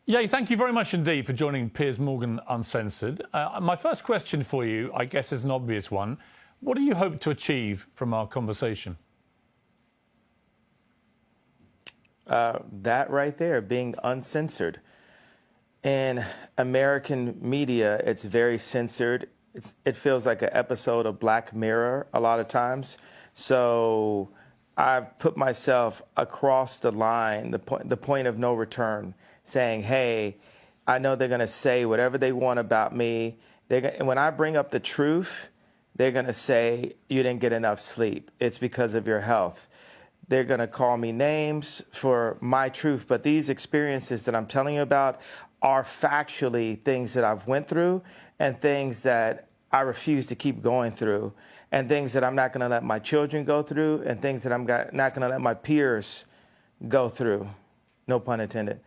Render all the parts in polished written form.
Yeah, thank you very much indeed for joining Piers Morgan Uncensored. My first question for you, I guess, is an obvious one. What do you hope to achieve from our conversation? That right there, being uncensored. In American media, it's very censored. It feels like an episode of Black Mirror a lot of times. So I've put myself across the line, the point of no return, saying, hey, I know they're going to say whatever they want about me. When I bring up the truth, they're going to say, you didn't get enough sleep. It's because of your health. They're going to call me names for my truth. But these experiences that I'm telling you about are factually things that I've went through and things that I refuse to keep going through and things that I'm not going to let my children go through and things that I'm not going to let my peers go through. No pun intended.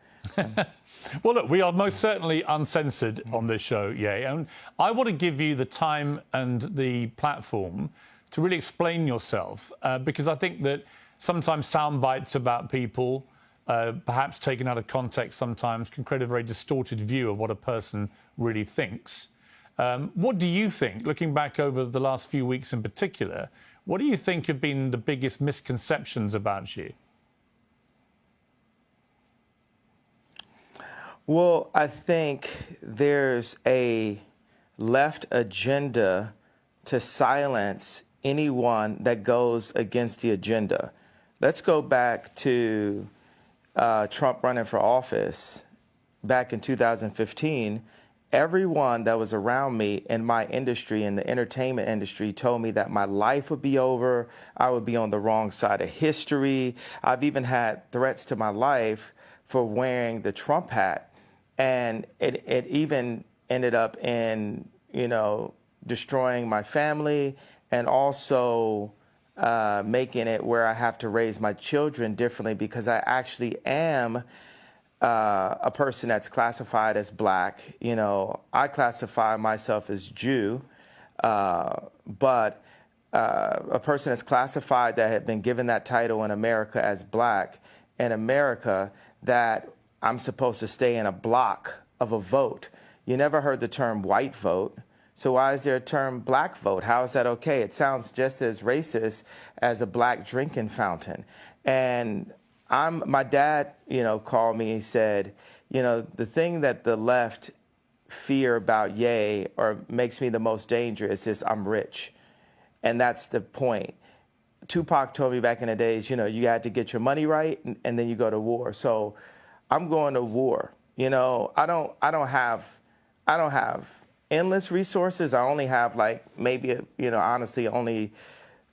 Well, look, we are most certainly uncensored on this show, and I want to give you the time and the platform to really explain yourself, because I think that sometimes sound bites about people, perhaps taken out of context sometimes, can create a very distorted view of what a person really thinks. What do you think, looking back over the last few weeks in particular, what do you think have been the biggest misconceptions about you? Well, I think there's a left agenda to silence anyone that goes against the agenda. Let's go back to Trump running for office back in 2015. Everyone that was around me in my industry, in the entertainment industry, told me that my life would be over. I would be on the wrong side of history. I've even had threats to my life for wearing the Trump hat. And it even ended up in, destroying my family and also making it where I have to raise my children differently because I actually am a person that's classified as Black. I classify myself as Jew, but a person that's classified that had been given that title in America as Black, in America, that I'm supposed to stay in a block of a vote. You never heard the term white vote. So why is there a term Black vote? How is that okay? It sounds just as racist as a Black drinking fountain. And my dad, called me and said, the thing that the left fear about Ye or makes me the most dangerous is I'm rich. And that's the point. Tupac told me back in the days, you had to get your money right and then you go to war. So I'm going to war. I don't have endless resources. I only have maybe, honestly, only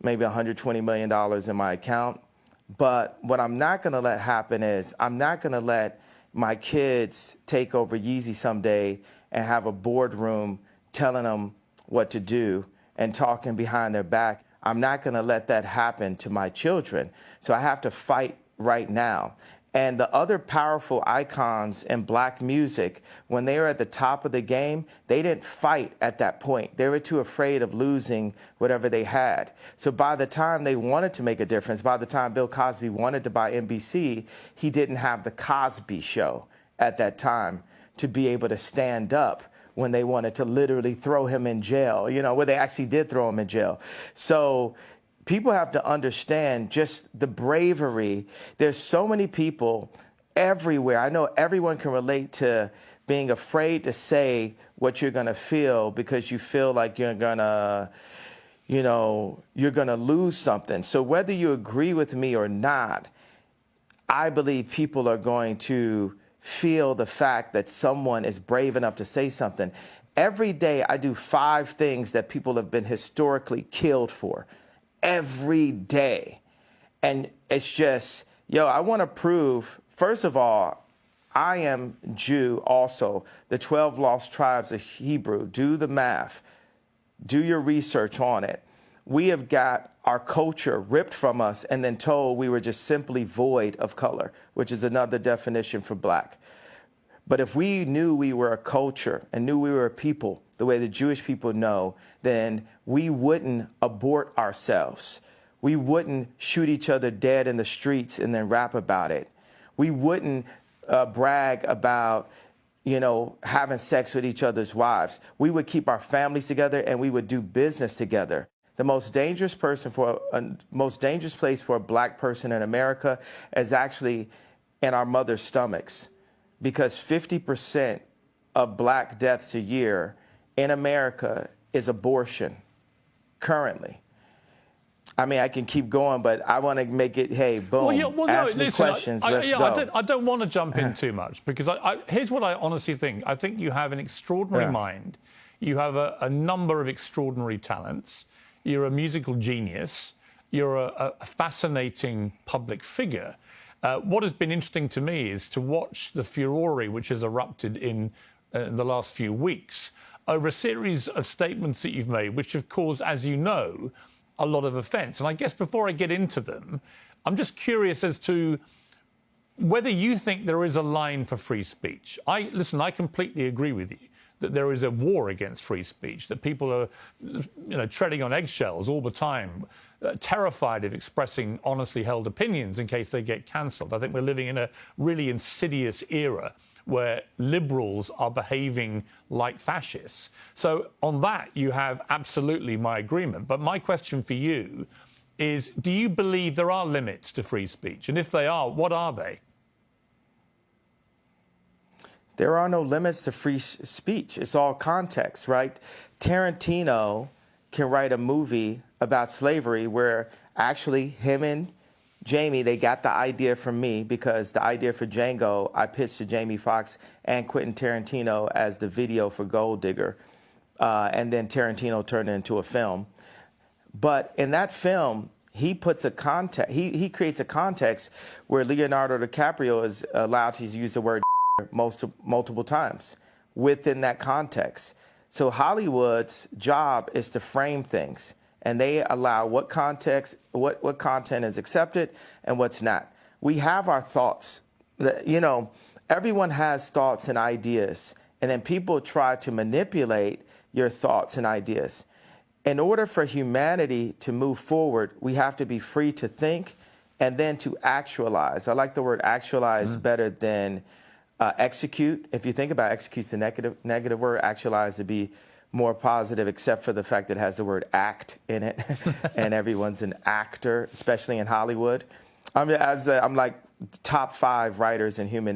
maybe $120 million in my account. But what I'm not going to let happen is I'm not going to let my kids take over Yeezy someday and have a boardroom telling them what to do and talking behind their back. I'm not going to let that happen to my children. So I have to fight right now. And the other powerful icons in Black music, when they were at the top of the game, they didn't fight at that point. They were too afraid of losing whatever they had. So by the time they wanted to make a difference, by the time Bill Cosby wanted to buy NBC, he didn't have the Cosby Show at that time to be able to stand up when they wanted to literally throw him in jail, where they actually did throw him in jail. So people have to understand just the bravery. There's so many people everywhere. I know everyone can relate to being afraid to say what you're going to feel because you feel like you're going to lose something. So whether you agree with me or not, I believe people are going to feel the fact that someone is brave enough to say something. Every day I do 5 things that people have been historically killed for. Every day. And it's just, I want to prove, first of all, I am Jew also. The 12 lost tribes of Hebrew. Do the math. Do your research on it. We have got our culture ripped from us and then told we were just simply void of color, which is another definition for Black. But if we knew we were a culture and knew we were a people, the way the Jewish people know, then we wouldn't abort ourselves. We wouldn't shoot each other dead in the streets and then rap about it. We wouldn't brag about, having sex with each other's wives. We would keep our families together and we would do business together. The most dangerous place for a black person in America is actually in our mother's stomachs, because 50% of black deaths a year in America is abortion currently. I mean, I can keep going, but I want to make it, hey, boom, ask me questions, let's go. I don't want to jump in too much, because here's what I honestly think. I think you have an extraordinary mind. You have a number of extraordinary talents. You're a musical genius. You're a fascinating public figure. What has been interesting to me is to watch the furore which has erupted in the last few weeks over a series of statements that you've made, which have caused, as you know, a lot of offence. And I guess before I get into them, I'm just curious as to whether you think there is a line for free speech. Listen, I completely agree with you that there is a war against free speech, that people are, treading on eggshells all the time, terrified of expressing honestly held opinions in case they get cancelled. I think we're living in a really insidious era where liberals are behaving like fascists. So on that, you have absolutely my agreement. But my question for you is, do you believe there are limits to free speech? And if they are, what are they? There are no limits to free speech. It's all context, right? Tarantino can write a movie about slavery where actually him and Jamie, they got the idea from me, because the idea for Django, I pitched to Jamie Foxx and Quentin Tarantino as the video for Gold Digger. And then Tarantino turned it into a film. But in that film, he puts a context, he creates a context where Leonardo DiCaprio is allowed to use the word multiple times within that context. So Hollywood's job is to frame things, and they allow what context, what content is accepted and what's not. We have our thoughts. Everyone has thoughts and ideas, and then people try to manipulate your thoughts and ideas. In order for humanity to move forward, we have to be free to think and then to actualize. I like the word actualize better than execute. If you think about execute's a negative word, actualize would be more positive, except for the fact that it has the word act in it, and everyone's an actor, especially in Hollywood. I'm like top 5 writers in human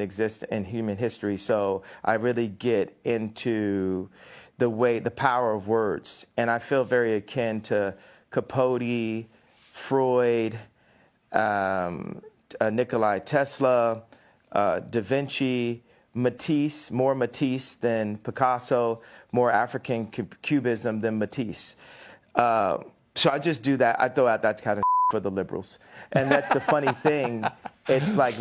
history, so I really get into the power of words, and I feel very akin to Capote, Freud, Nikola Tesla, Da Vinci, Matisse, more Matisse than Picasso, more African cubism than Matisse. So I just do that. I throw out that kind of for the liberals. And that's the funny thing. It's like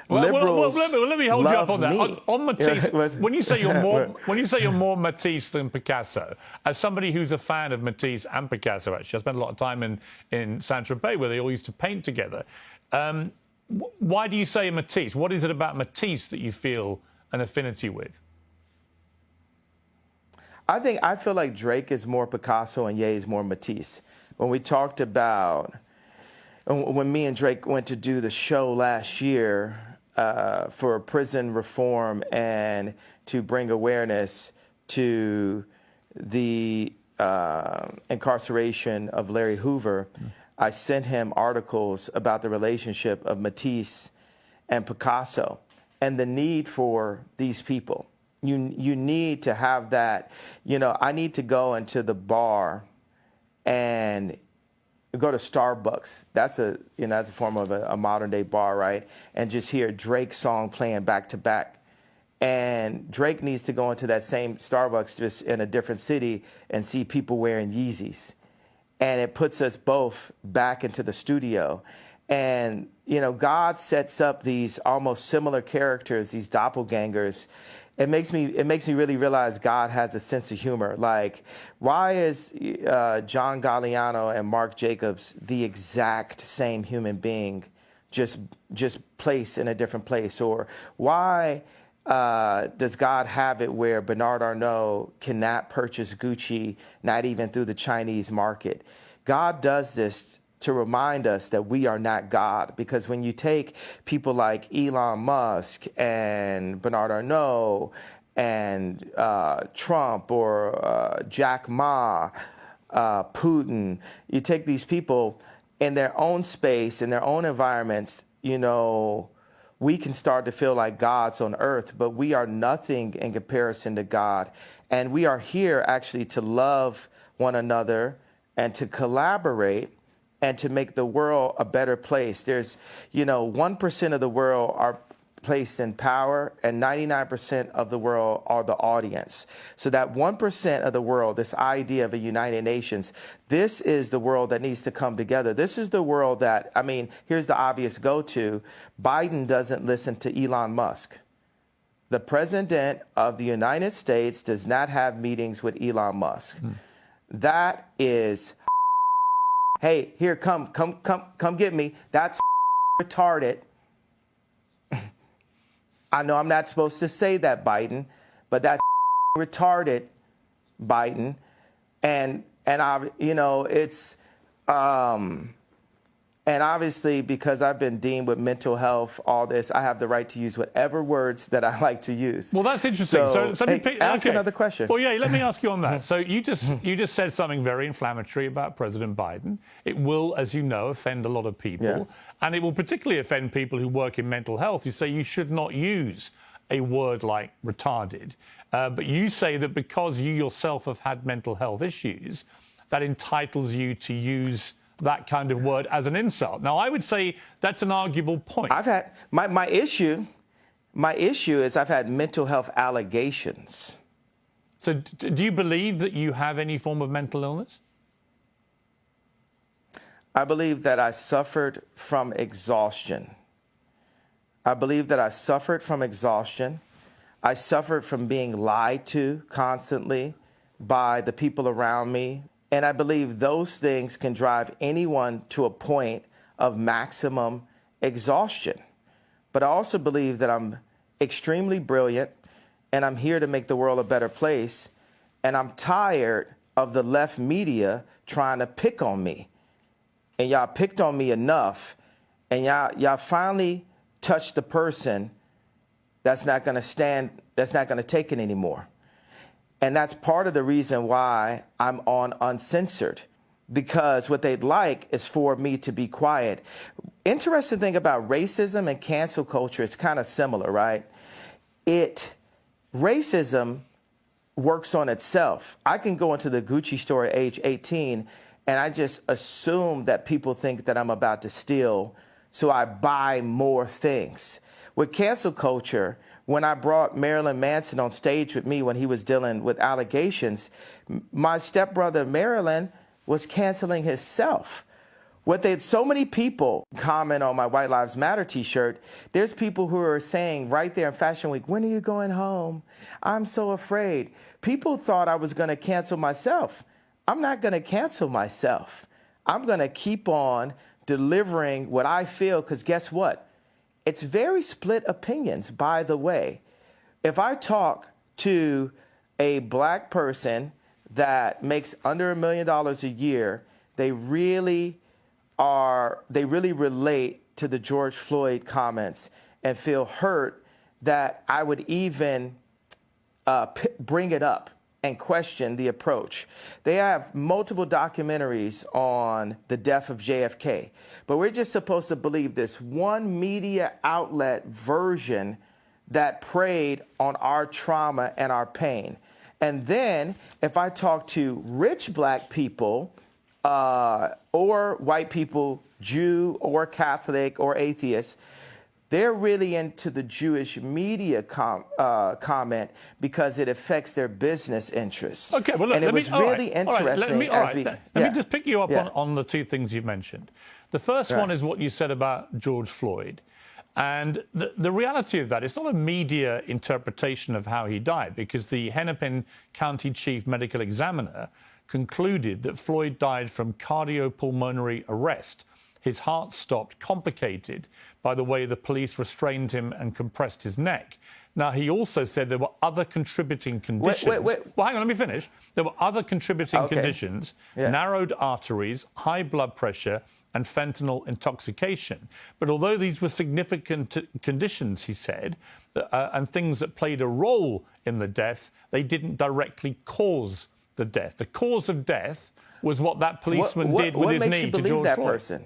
liberals let me hold you up on that. Me. On Matisse, when you say you're more Matisse than Picasso, as somebody who's a fan of Matisse and Picasso, actually, I spent a lot of time in Saint-Tropez where they all used to paint together. Why do you say Matisse? What is it about Matisse that you feel an affinity with? I feel like Drake is more Picasso and Ye is more Matisse. When we talked about, when me and Drake went to do the show last year for prison reform and to bring awareness to the incarceration of Larry Hoover, I sent him articles about the relationship of Matisse and Picasso and the need for these people. You need to have that. I need to go into the bar and go to Starbucks. That's a form of a modern day bar, right? And just hear Drake's song playing back to back. And Drake needs to go into that same Starbucks just in a different city and see people wearing Yeezys. And it puts us both back into the studio. And, God sets up these almost similar characters, these doppelgangers. It makes me really realize God has a sense of humor. Like, why is John Galliano and Mark Jacobs the exact same human being, just placed in a different place? Or why does God have it where Bernard Arnault cannot purchase Gucci, not even through the Chinese market? God does this to remind us that we are not God. Because when you take people like Elon Musk and Bernard Arnault and Trump or Jack Ma, Putin, you take these people in their own space, in their own environments, you know, we can start to feel like gods on earth, but we are nothing in comparison to God. And we are here actually to love one another and to collaborate and to make the world a better place. There's, 1% of the world are placed in power, and 99% of the world are the audience. So that 1% of the world, this idea of a United Nations, this is the world that needs to come together. This is the world that, here's the obvious go-to. Biden doesn't listen to Elon Musk. The president of the United States does not have meetings with Elon Musk. That is, hey, here, come get me. That's retarded. I know I'm not supposed to say that, Biden, but that's retarded, Biden. And it's, and obviously because I've been dealing with mental health, all this, I have the right to use whatever words that I like to use. Well, that's interesting. So ask another question. Well, yeah, let me ask you on that. So you just said something very inflammatory about President Biden. It will, as you know, offend a lot of people. Yeah. And it will particularly offend people who work in mental health. You say you should not use a word like retarded. But you say that because you yourself have had mental health issues, that entitles you to use that kind of word as an insult. Now, I would say that's an arguable point. I've had my issue is I've had mental health allegations. So do you believe that you have any form of mental illness? I believe that I suffered from exhaustion. I suffered from being lied to constantly by the people around me. And I believe those things can drive anyone to a point of maximum exhaustion. But I also believe that I'm extremely brilliant and I'm here to make the world a better place. And I'm tired of the left media trying to pick on me. And y'all picked on me enough, and y'all finally touched the person that's not going to take it anymore. And that's part of the reason why I'm on Uncensored, because what they'd like is for me to be quiet. Interesting thing about racism and cancel culture, it's kind of similar, right? Racism works on itself. I can go into the Gucci store at age 18 and I just assume that people think that I'm about to steal, so I buy more things. With cancel culture, when I brought Marilyn Manson on stage with me when he was dealing with allegations, my stepbrother Marilyn was canceling himself. So many people comment on my White Lives Matter t-shirt. There's people who are saying right there in Fashion Week, when are you going home? I'm so afraid. People thought I was going to cancel myself. I'm not going to cancel myself. I'm going to keep on delivering what I feel, because guess what? It's very split opinions, by the way. If I talk to a black person that makes under $1 million a year, they really relate to the George Floyd comments and feel hurt that I would even bring it up and question the approach. They have multiple documentaries on the death of JFK, but we're just supposed to believe this one media outlet version that preyed on our trauma and our pain. And then if I talk to rich black people or white people, Jew or Catholic or atheist, they're really into the Jewish media comment because it affects their business interests. Okay, well, look, and it was really interesting. Let me just pick you up on the two things you've mentioned. The first one is what you said about George Floyd. And the reality of that, it's not a media interpretation of how he died, because the Hennepin County Chief Medical Examiner concluded that Floyd died from cardiopulmonary arrest. His heart stopped, complicated by the way the police restrained him and compressed his neck. Now, he also said there were other contributing conditions. Wait. Well, hang on, let me finish. There were other contributing conditions, narrowed arteries, high blood pressure, and fentanyl intoxication. But although these were significant conditions, he said, and things that played a role in the death, they didn't directly cause the death. The cause of death was what that policeman did with his knee to George Floyd. Person?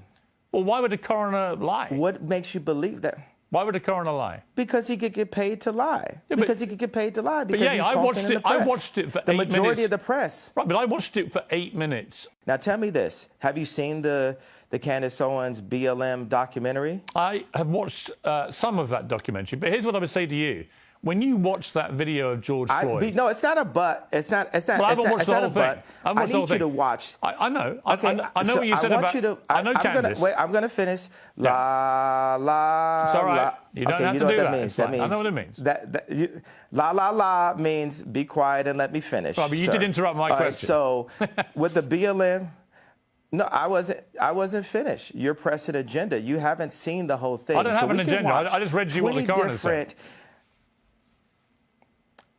Well, why would a coroner lie? What makes you believe that? Why would a coroner lie? Because he could get paid to lie. Yeah, because he could get paid to lie. Because yeah, he's talking in the press. I watched it for 8 minutes. The majority of the press. Right, but I watched it for 8 minutes. Now tell me this: have you seen the Candace Owens BLM documentary? I have watched some of that documentary, but here's what I would say to you. When you watch that video of George Floyd... No, it's not a but. It's not. Well, I haven't watched the whole thing. I need you to watch. I know. Okay, I know what you said about... I know Candace. I'm going to finish. La, la, It's all right. La. You don't Okay, have you to know do what that. means. It's fine. I know what it means. La, la, la means be quiet and let me finish. Right, but you did interrupt my question. So with the BLM... No, I wasn't finished. You're pressing agenda. You haven't seen the whole thing. I don't have an agenda. I just read you what the coroner said.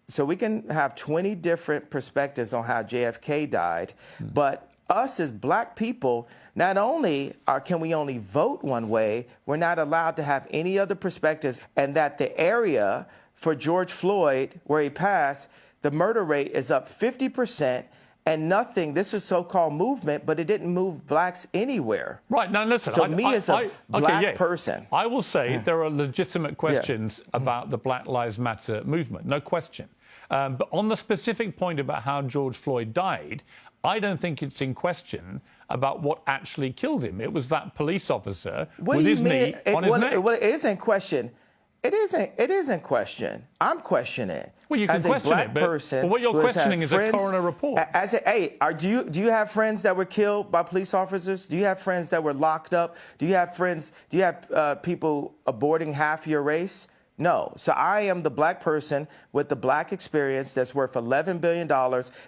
So we can have 20 different perspectives on how JFK died, but us as black people, not only can we only vote one way, we're not allowed to have any other perspectives, and that the area for George Floyd, where he passed, the murder rate is up 50%, and nothing, this is so-called movement, but it didn't move blacks anywhere. Right, now listen. So as a black person. I will say there are legitimate questions about the Black Lives Matter movement, no question. But on the specific point about how George Floyd died, I don't think it's in question about what actually killed him. It was that police officer with his knee on his neck. Well, it is in question. It isn't question. I'm questioning it. Well, you can question it, but what you're questioning is a coroner report. Do you have friends that were killed by police officers? Do you have friends that were locked up? Do you have friends? Do you have people aborting half your race? No. So I am the black person with the black experience that's worth $11 billion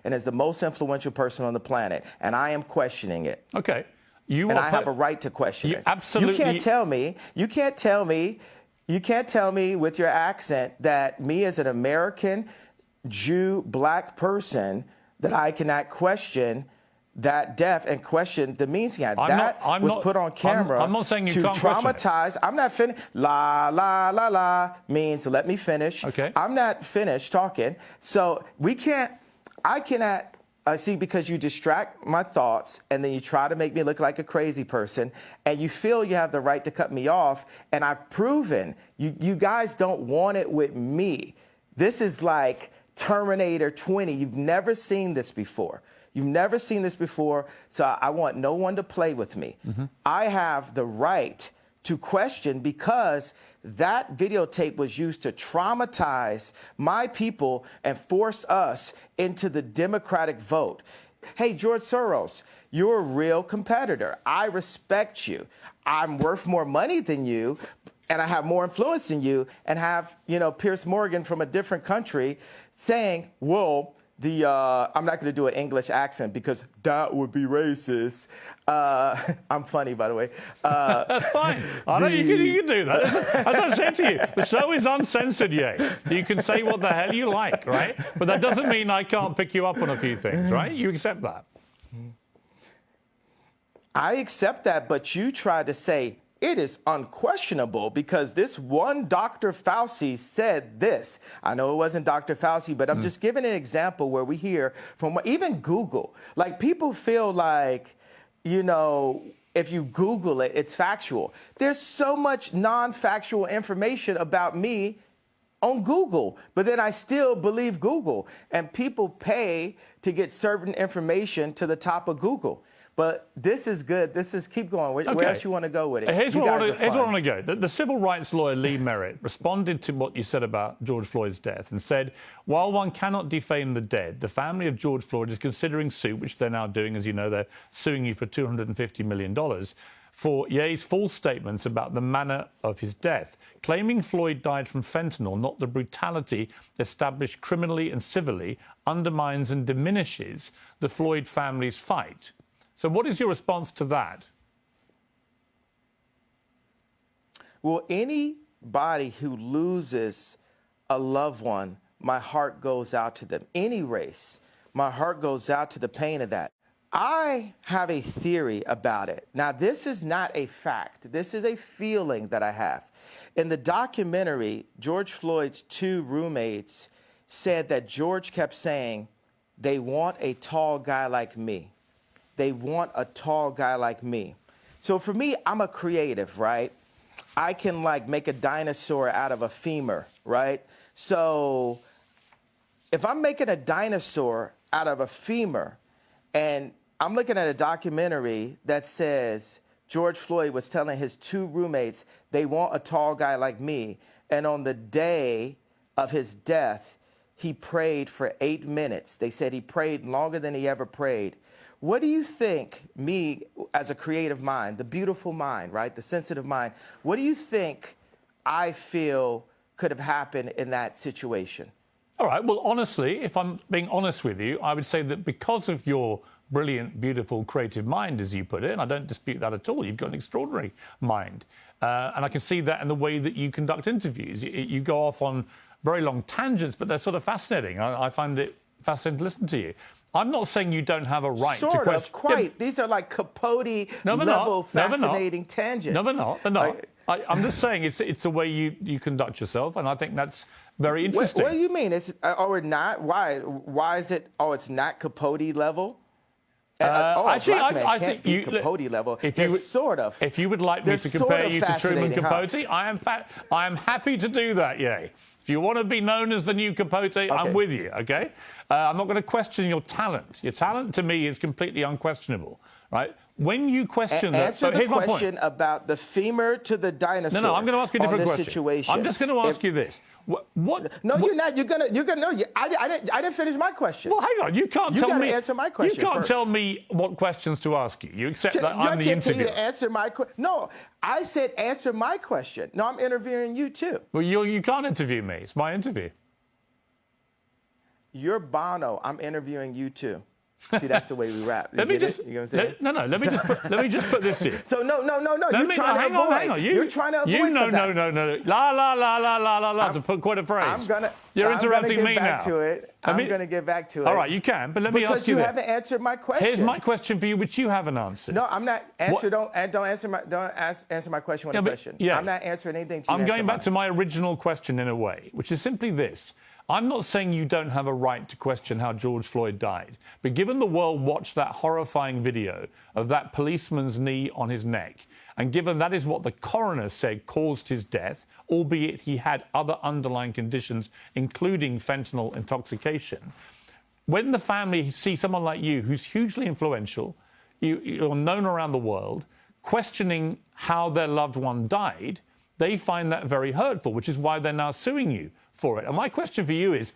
and is the most influential person on the planet, and I am questioning it. Okay. I have a right to question it. Absolutely. You can't tell me with your accent that me as an American Jew black person that I cannot question that death and question the means he had. That was put on camera. I'm not saying you to can't traumatize. I'm not finished. La la la la means let me finish. Okay. I'm not finished talking. So I cannot. See, because you distract my thoughts and then you try to make me look like a crazy person and you feel you have the right to cut me off. And I've proven you guys don't want it with me. This is like Terminator 20. You've never seen this before. So I want no one to play with me. Mm-hmm. I have the right to question because that videotape was used to traumatize my people and force us into the Democratic vote. Hey, George Soros, you're a real competitor. I respect you. I'm worth more money than you, and I have more influence than you, and have, Piers Morgan from a different country saying, well, I'm not going to do an English accent because that would be racist. I'm funny, by the way. That's fine. I know you can do that. As I said to you, the show is uncensored, Ye. You can say what the hell you like, right? But that doesn't mean I can't pick you up on a few things, right? You accept that. I accept that, but you try to say, it is unquestionable because this one Dr. Fauci said this. I know it wasn't Dr. Fauci, but I'm just giving an example where we hear from even Google. Like people feel like, if you Google it, it's factual. There's so much non-factual information about me on Google, but then I still believe Google. And people pay to get certain information to the top of Google. But this is good. Keep going. Where else you want to go with it? Here's where I want to go. The civil rights lawyer Lee Merritt responded to what you said about George Floyd's death and said, while one cannot defame the dead, the family of George Floyd is considering suit, which they're now doing. As you know, they're suing you for $250 million for Ye's false statements about the manner of his death, claiming Floyd died from fentanyl, not the brutality established criminally and civilly, undermines and diminishes the Floyd family's fight. So what is your response to that? Well, anybody who loses a loved one, my heart goes out to them. Any race, my heart goes out to the pain of that. I have a theory about it. Now, this is not a fact. This is a feeling that I have. In the documentary, George Floyd's two roommates said that George kept saying, they want a tall guy like me. They want a tall guy like me. So for me, I'm a creative, right? I can like make a dinosaur out of a femur, right? So if I'm making a dinosaur out of a femur and I'm looking at a documentary that says George Floyd was telling his two roommates they want a tall guy like me, and on the day of his death, he prayed for 8 minutes. They said he prayed longer than he ever prayed. What do you think, me as a creative mind, the beautiful mind, right, the sensitive mind, what do you think I feel could have happened in that situation? All right. Well, honestly, if I'm being honest with you, I would say that because of your brilliant, beautiful, creative mind, as you put it, and I don't dispute that at all, you've got an extraordinary mind. And I can see that in the way that you conduct interviews. You go off on very long tangents, but they're sort of fascinating. I find it fascinating to listen to you. I'm not saying you don't have a right to question. Sort of, quite. Yeah. These are like Capote-level fascinating tangents. No, they're not. They're not. I'm just saying it's the way you conduct yourself, and I think that's very interesting. What do you mean? Or not? Why is it? Oh, it's not Capote level. Actually, I think you Capote level. If you would like me to compare you to Truman Capote, I am happy to do that. Yay. If you want to be known as the new Capote, okay. I'm with you, okay? I'm not going to question your talent. Your talent, to me, is completely unquestionable, right? When you question that... Answer the question about the femur to the dinosaur. No, I'm going to ask you a different question. Situation. I'm just going to ask you this. You're not. You're gonna. No, I didn't finish my question. Well, hang on. You can't tell me. Answer my question. You can't first. tell me what questions to ask you. You accept that I'm the interviewer. To answer my question. No, I said answer my question. No, I'm interviewing you too. Well, you can't interview me. It's my interview. You're Bono. I'm interviewing you too. See, that's the way we rap. Let me just. You know what I'm saying? Let me just put this to you. So no. You're trying to avoid. Hang on. You're trying to avoid. No. La. To put quite a phrase. You're interrupting me now. I'm going to get back to it. All right, you can, but let me ask you this. Because you haven't answered my question. Here's my question for you, which you haven't answered. No, I'm not. Answer my question with a question. Yeah. I'm not answering anything. I'm going back to my original question in a way, which is simply this. I'm not saying you don't have a right to question how George Floyd died, but given the world watched that horrifying video of that policeman's knee on his neck, and given that is what the coroner said caused his death, albeit he had other underlying conditions, including fentanyl intoxication, when the family see someone like you, who's hugely influential, you're known around the world, questioning how their loved one died, they find that very hurtful, which is why they're now suing you for it. And my question for you is,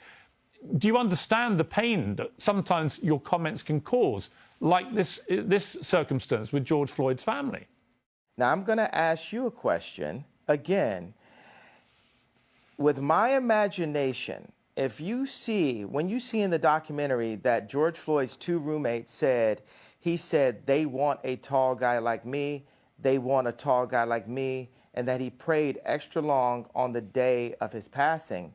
do you understand the pain that sometimes your comments can cause, like this circumstance with George Floyd's family? Now, I'm going to ask you a question again. With my imagination, when you see in the documentary that George Floyd's two roommates said they want a tall guy like me, they want a tall guy like me, and that he prayed extra long on the day of his passing,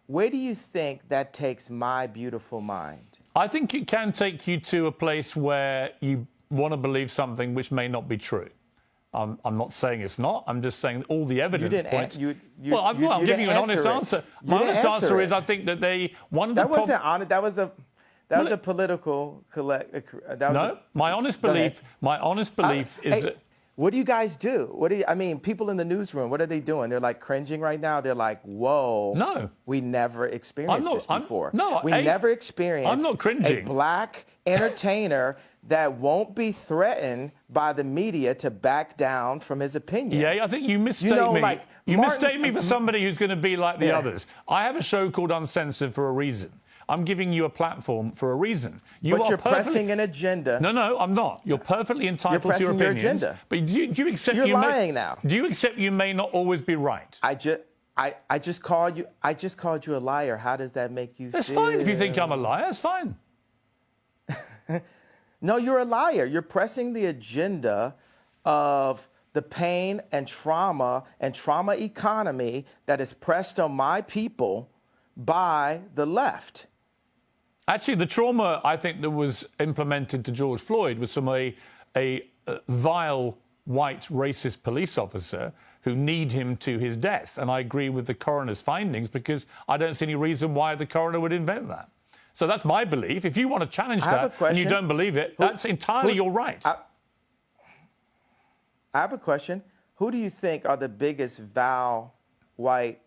where do you think that takes my beautiful mind? I think it can take you to a place where you want to believe something which may not be true. I'm not saying it's not. I'm just saying all the evidence points. I'm giving you an honest answer. My honest answer is I think that That wasn't honest. That was a political my honest belief is that. What do you guys do? People in the newsroom, what are they doing? They're like cringing right now. They're like, whoa. No. We never experienced this before. We never experienced I'm not cringing. A black entertainer that won't be threatened by the media to back down from his opinion. Yeah, I think you mistake me. You mistake me for somebody who's going to be like the others. I have a show called Uncensored for a reason. I'm giving you a platform for a reason. But you're pressing an agenda. No, I'm not. You're perfecly entitled to your opinions. Your agenda. But do you accept you're lying now? Do you accept you may not always be right? I just called you a liar. How does that make you feel? That's fine if you think I'm a liar. That's fine. No, you're a liar. You're pressing the agenda of the pain and trauma economy that is pressed on my people by the left. Actually, the trauma I think that was implemented to George Floyd was from a vile white racist police officer who kneed him to his death. And I agree with the coroner's findings because I don't see any reason why the coroner would invent that. So that's my belief. If you want to challenge that and you don't believe it, that's entirely your right. I have a question. Who do you think are the biggest vile white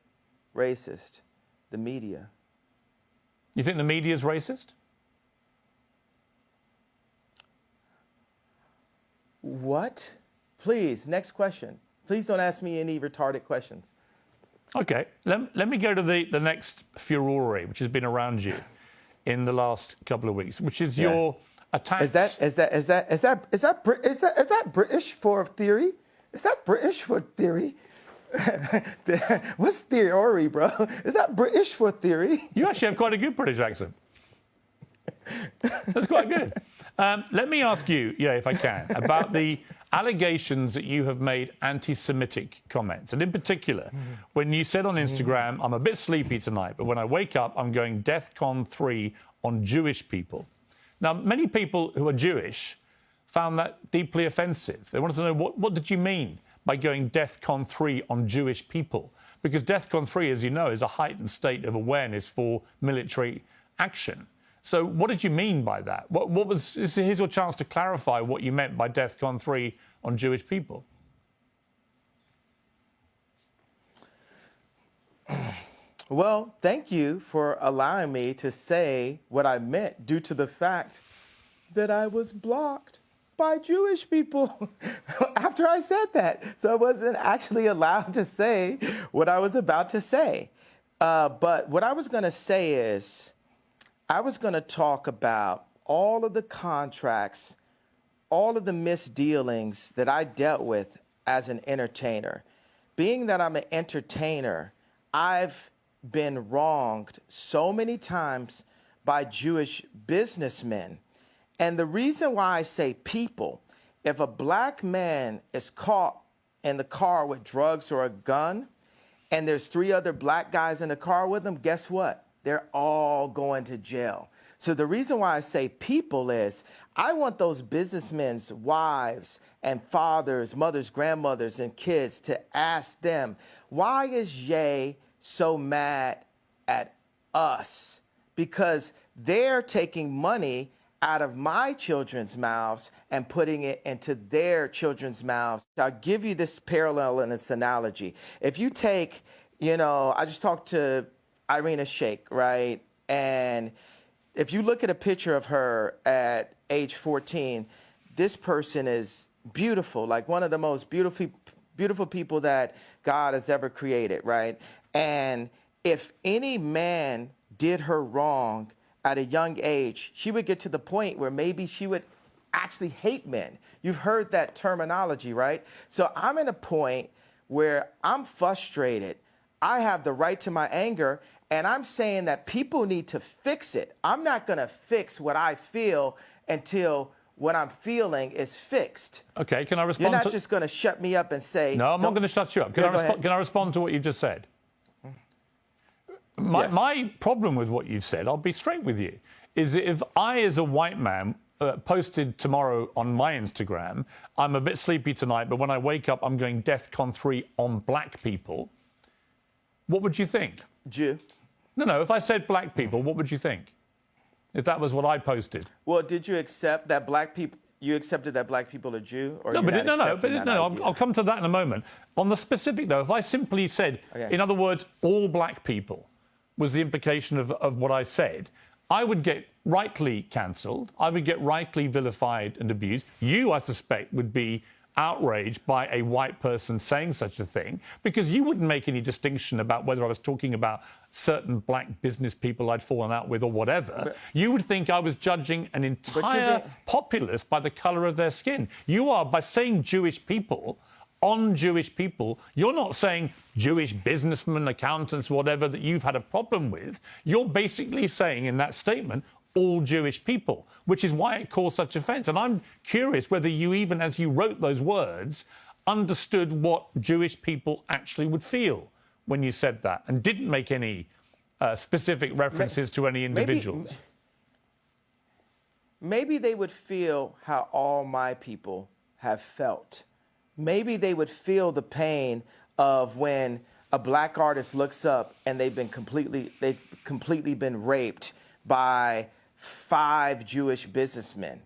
racist? The media. You think the media is racist? What? Please, next question. Please don't ask me any retarded questions. Okay, let me go to the next furore, which has been around you in the last couple of weeks, which is your attacks. Is that British for theory? Is that British for theory? What's theory, bro? Is that British for theory? You actually have quite a good British accent. That's quite good. Let me ask you, if I can, about the allegations that you have made anti-Semitic comments. And in particular, when you said on Instagram, I'm a bit sleepy tonight, but when I wake up, I'm going DEFCON 3 on Jewish people. Now, many people who are Jewish found that deeply offensive. They wanted to know, what did you mean by going DEFCON 3 on Jewish people? Because DEFCON 3, as you know, is a heightened state of awareness for military action. So what did you mean by that? Here's your chance to clarify what you meant by DEFCON 3 on Jewish people. Well, thank you for allowing me to say what I meant due to the fact that I was blocked by Jewish people after I said that. So I wasn't actually allowed to say what I was about to say. But what I was going to say is, I was going to talk about all of the contracts, all of the misdealings that I dealt with as an entertainer. Being that I'm an entertainer, I've been wronged so many times by Jewish businessmen. And the reason why I say people, if a black man is caught in the car with drugs or a gun, and there's 3 other black guys in the car with him, guess what? They're all going to jail. So the reason why I say people is I want those businessmen's wives and fathers, mothers, grandmothers, and kids to ask them, why is Ye so mad at us? Because they're taking money out of my children's mouths and putting it into their children's mouths. I'll give you this parallel and this analogy. If you take, I just talked to Irina Shayk, right? And if you look at a picture of her at age 14, this person is beautiful, like one of the most beautiful people that God has ever created, right? And if any man did her wrong at a young age, she would get to the point where maybe she would actually hate men. You've heard that terminology, right? So I'm at a point where I'm frustrated. I have the right to my anger, and I'm saying that people need to fix it. I'm not going to fix what I feel until what I'm feeling is fixed. Okay, can I respond? You're not just going to shut me up and say... No, I'm not going to shut you up. Can I respond to what you've just said? My problem with what you've said, I'll be straight with you, is that if I, as a white man, posted tomorrow on my Instagram, I'm a bit sleepy tonight, but when I wake up, I'm going DEFCON 3 on black people, what would you think? Jew. No, if I said black people, what would you think? If that was what I posted. Well, did you accept that black people... You accepted that black people are Jew? Or I'll come to that in a moment. On the specific, though, if I simply said, in other words, all black people was the implication of what I said, I would get rightly cancelled. I would get rightly vilified and abused. You, I suspect, would be outraged by a white person saying such a thing, because you wouldn't make any distinction about whether I was talking about certain black business people I'd fallen out with or whatever. You would think I was judging an entire populace by the colour of their skin. You are, by saying Jewish people, on Jewish people, you're not saying Jewish businessmen, accountants, whatever, that you've had a problem with. You're basically saying in that statement, all Jewish people, which is why it caused such offence. And I'm curious whether you, even as you wrote those words, understood what Jewish people actually would feel when you said that and didn't make any specific references to any individuals. maybe they would feel how all my people have felt. Maybe they would feel the pain of when a black artist looks up and they've completely been raped by 5 Jewish businessmen.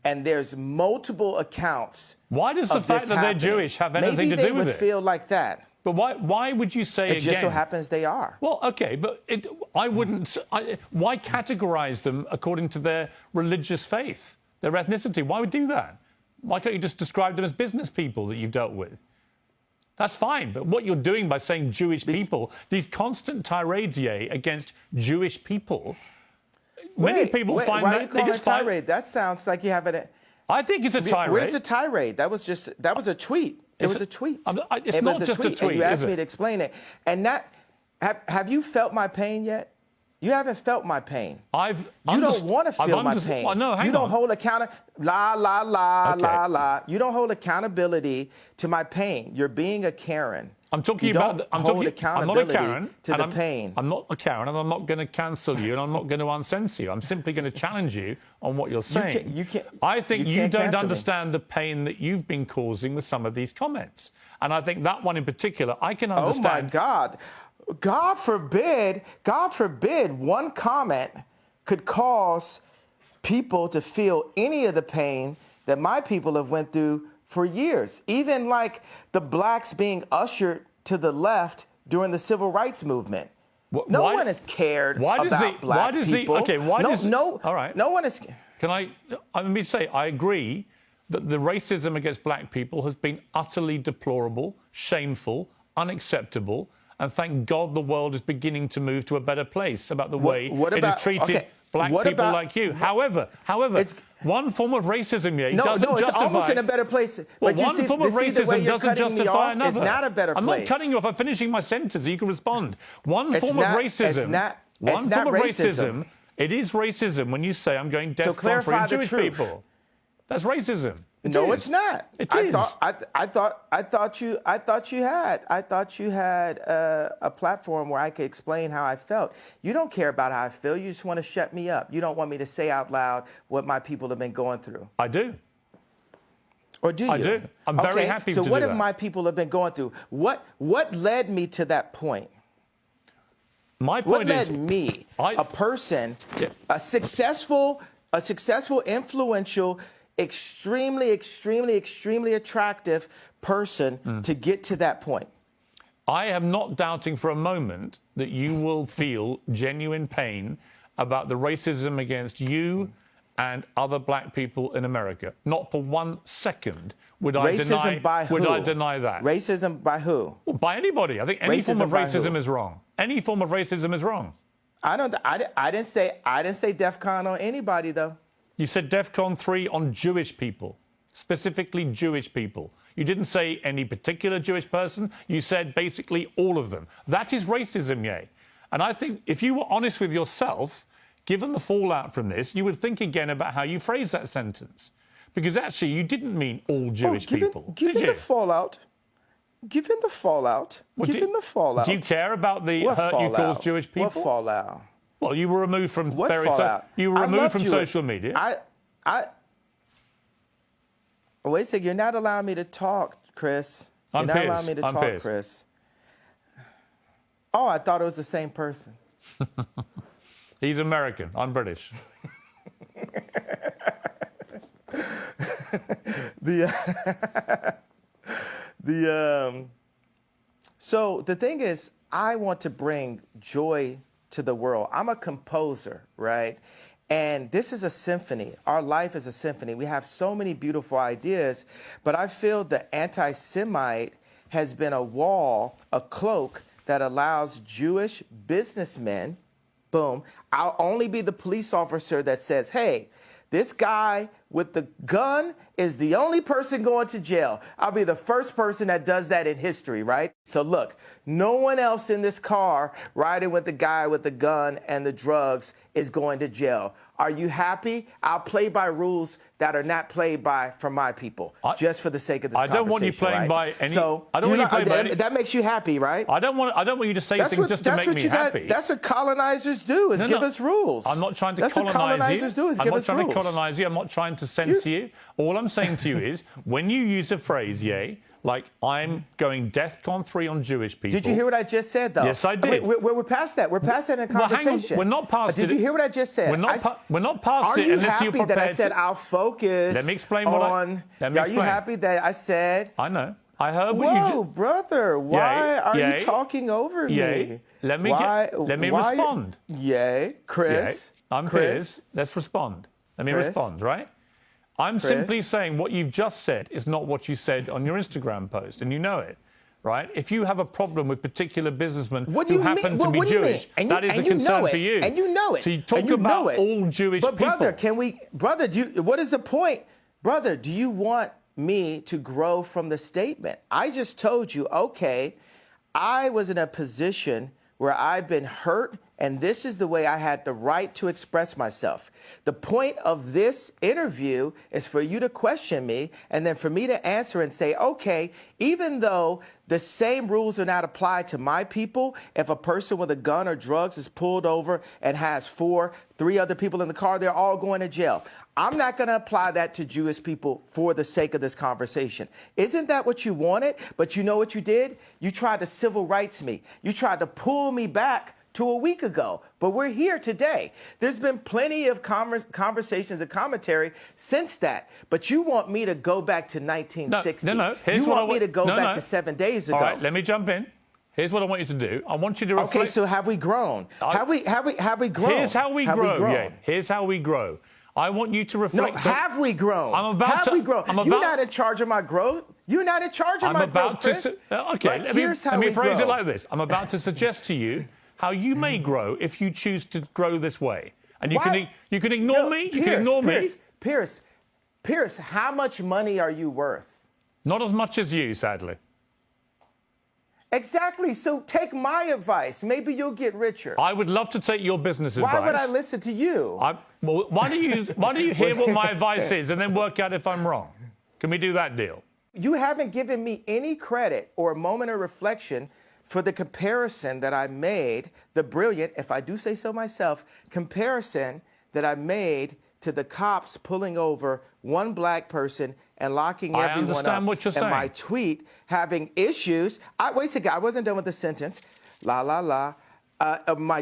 And there's multiple accounts. Why does the fact that they're Jewish have anything to do with it? Maybe they would feel like that. But why would you say it just so happens they are? Well, okay, but I wouldn't. Why categorize them according to their religious faith, their ethnicity? Why would you do that? Why can't you just describe them as business people that you've dealt with? That's fine, but what you're doing by saying Jewish people, these constant tirades, against Jewish people, many people find why that... Why are you calling it a tirade? That sounds like you have it... I think it's a tirade. Where's the tirade? That was a tweet. It was a tweet. It's not just a tweet, and you asked me to explain it. And that... Have you felt my pain yet? You haven't felt my pain. You don't want to feel my pain. Well, no, hang you don't on. hold You don't hold accountability to my pain. You're being a Karen. I'm talking about. I'm not a Karen to the pain. I'm not a Karen, and I'm not going to cancel you, and I'm not going to uncensor you. I'm simply going to challenge you on what you're saying. I think you don't understand the pain that you've been causing with some of these comments, and I think that one in particular, I can understand. Oh my God. God forbid, one comment could cause people to feel any of the pain that my people have went through for years. Even like the blacks being ushered to the left during the civil rights movement. No one is cared about black people. All right. No one is... Let me say, I agree that the racism against black people has been utterly deplorable, shameful, unacceptable, and thank God the world is beginning to move to a better place about the way it has treated black people like you. However, one form of racism doesn't justify... it's almost in a better place. Well, one form of racism doesn't justify another. It's not a better place. I'm not cutting you off. I'm finishing my sentence so you can respond. One form of racism... It is racism when you say I'm going DEFCON for Jewish people. That's racism. No, it's not. It is. I thought you had a platform where I could explain how I felt. You don't care about how I feel. You just want to shut me up. You don't want me to say out loud what my people have been going through. I do. Or do you? I do. I'm very happy to do that. So what have my people have been going through? What led me to that point? My point is, what led me, a person, a successful, influential, extremely attractive person to get to that point? I am not doubting for a moment that you will feel genuine pain about the racism against you and other black people in America. Not for 1 second would I deny that. Racism by who? Well, by anybody. I think any form of racism is wrong. Any form of racism is wrong. I didn't say DEFCON on anybody though. You said DEFCON 3 on Jewish people, specifically Jewish people. You didn't say any particular Jewish person. You said basically all of them. That is racism, And I think if you were honest with yourself, given the fallout from this, you would think again about how you phrased that sentence. Because actually, you didn't mean all Jewish people, did you? Given the fallout. Do you care about the hurt you caused Jewish people? What fallout? Well, you were removed from social media. Wait a second. You're not allowing me to talk, Chris. You're not allowing me to talk, Chris. Oh, I thought it was the same person. He's American. I'm British. So the thing is, I want to bring joy to the world. I'm a composer, right? And this is a symphony. Our life is a symphony. We have so many beautiful ideas, but I feel the anti-Semite has been a wall, a cloak that allows Jewish businessmen, boom, I'll only be the police officer that says, hey, this guy with the gun is the only person going to jail. I'll be the first person that does that in history, right? So look, no one else in this car riding with the guy with the gun and the drugs is going to jail. Are you happy? I'll play by rules that are not played by for my people, just for the sake of this conversation. I don't want you playing by any. So I don't want you playing by any. That makes you happy, right? I don't want you to say things just to make me happy. That's what colonizers do, is give us rules. I'm not trying to colonize you. That's what colonizers do, is give us rules. I'm not trying to colonize you. I'm not trying to censor you. All I'm saying to you is, when you use a phrase, like I'm going DEFCON 3 on Jewish people. Did you hear what I just said, though? Yes, I did. We're past that. We're past that in a conversation. Well, hang on. We're not past it. Did you hear what I just said? We're not past it unless you're prepared. Are you happy that I said I'll focus Let me explain what on... Are you happy that I said... I know. I heard what you Whoa, brother, why are you talking over me? Let me respond. Chris. I'm Chris. Let's respond. Let me respond, right? I'm simply saying what you've just said is not what you said on your Instagram post, and you know it, right? If you have a problem with particular businessmen who happen to be Jewish, that is a concern for you. And you know it. So you talk about all Jewish people. But brother, what is the point? Brother, do you want me to grow from the statement? I just told you, okay, I was in a position where I've been hurt, and this is the way I had the right to express myself. The point of this interview is for you to question me, and then for me to answer and say, okay, even though the same rules are not applied to my people, if a person with a gun or drugs is pulled over and has 3 other people in the car, they're all going to jail. I'm not going to apply that to Jewish people for the sake of this conversation. Isn't that what you wanted? But you know what you did? You tried to civil rights me. You tried to pull me back to a week ago. But we're here today. There's been plenty of conversations and commentary since that. But you want me to go back to 1960. No. You want me to go back to 7 days ago. All right, let me jump in. Here's what I want you to do. I want you to reflect. Okay, so have we grown? Have we grown? Here's how we grow. Yeah. Here's how we grow. I want you to reflect. No, have we grown? Have we grown? You're not in charge of my growth. You're not in charge of my growth, Chris. Okay, let me phrase it like this. I'm about to suggest to you how you may grow if you choose to grow this way. And you can ignore me. You can ignore me. Pierce, how much money are you worth? Not as much as you, sadly. Exactly. So take my advice. Maybe you'll get richer. I would love to take your business advice. Why would I listen to you? Why don't you hear what my advice is and then work out if I'm wrong? Can we do that deal? You haven't given me any credit or a moment of reflection for the comparison that I made, the brilliant, if I do say so myself, comparison that I made to the cops pulling over one black person and locking everyone up. I understand what you're saying. And my tweet having issues. Wait a second, I wasn't done with the sentence. My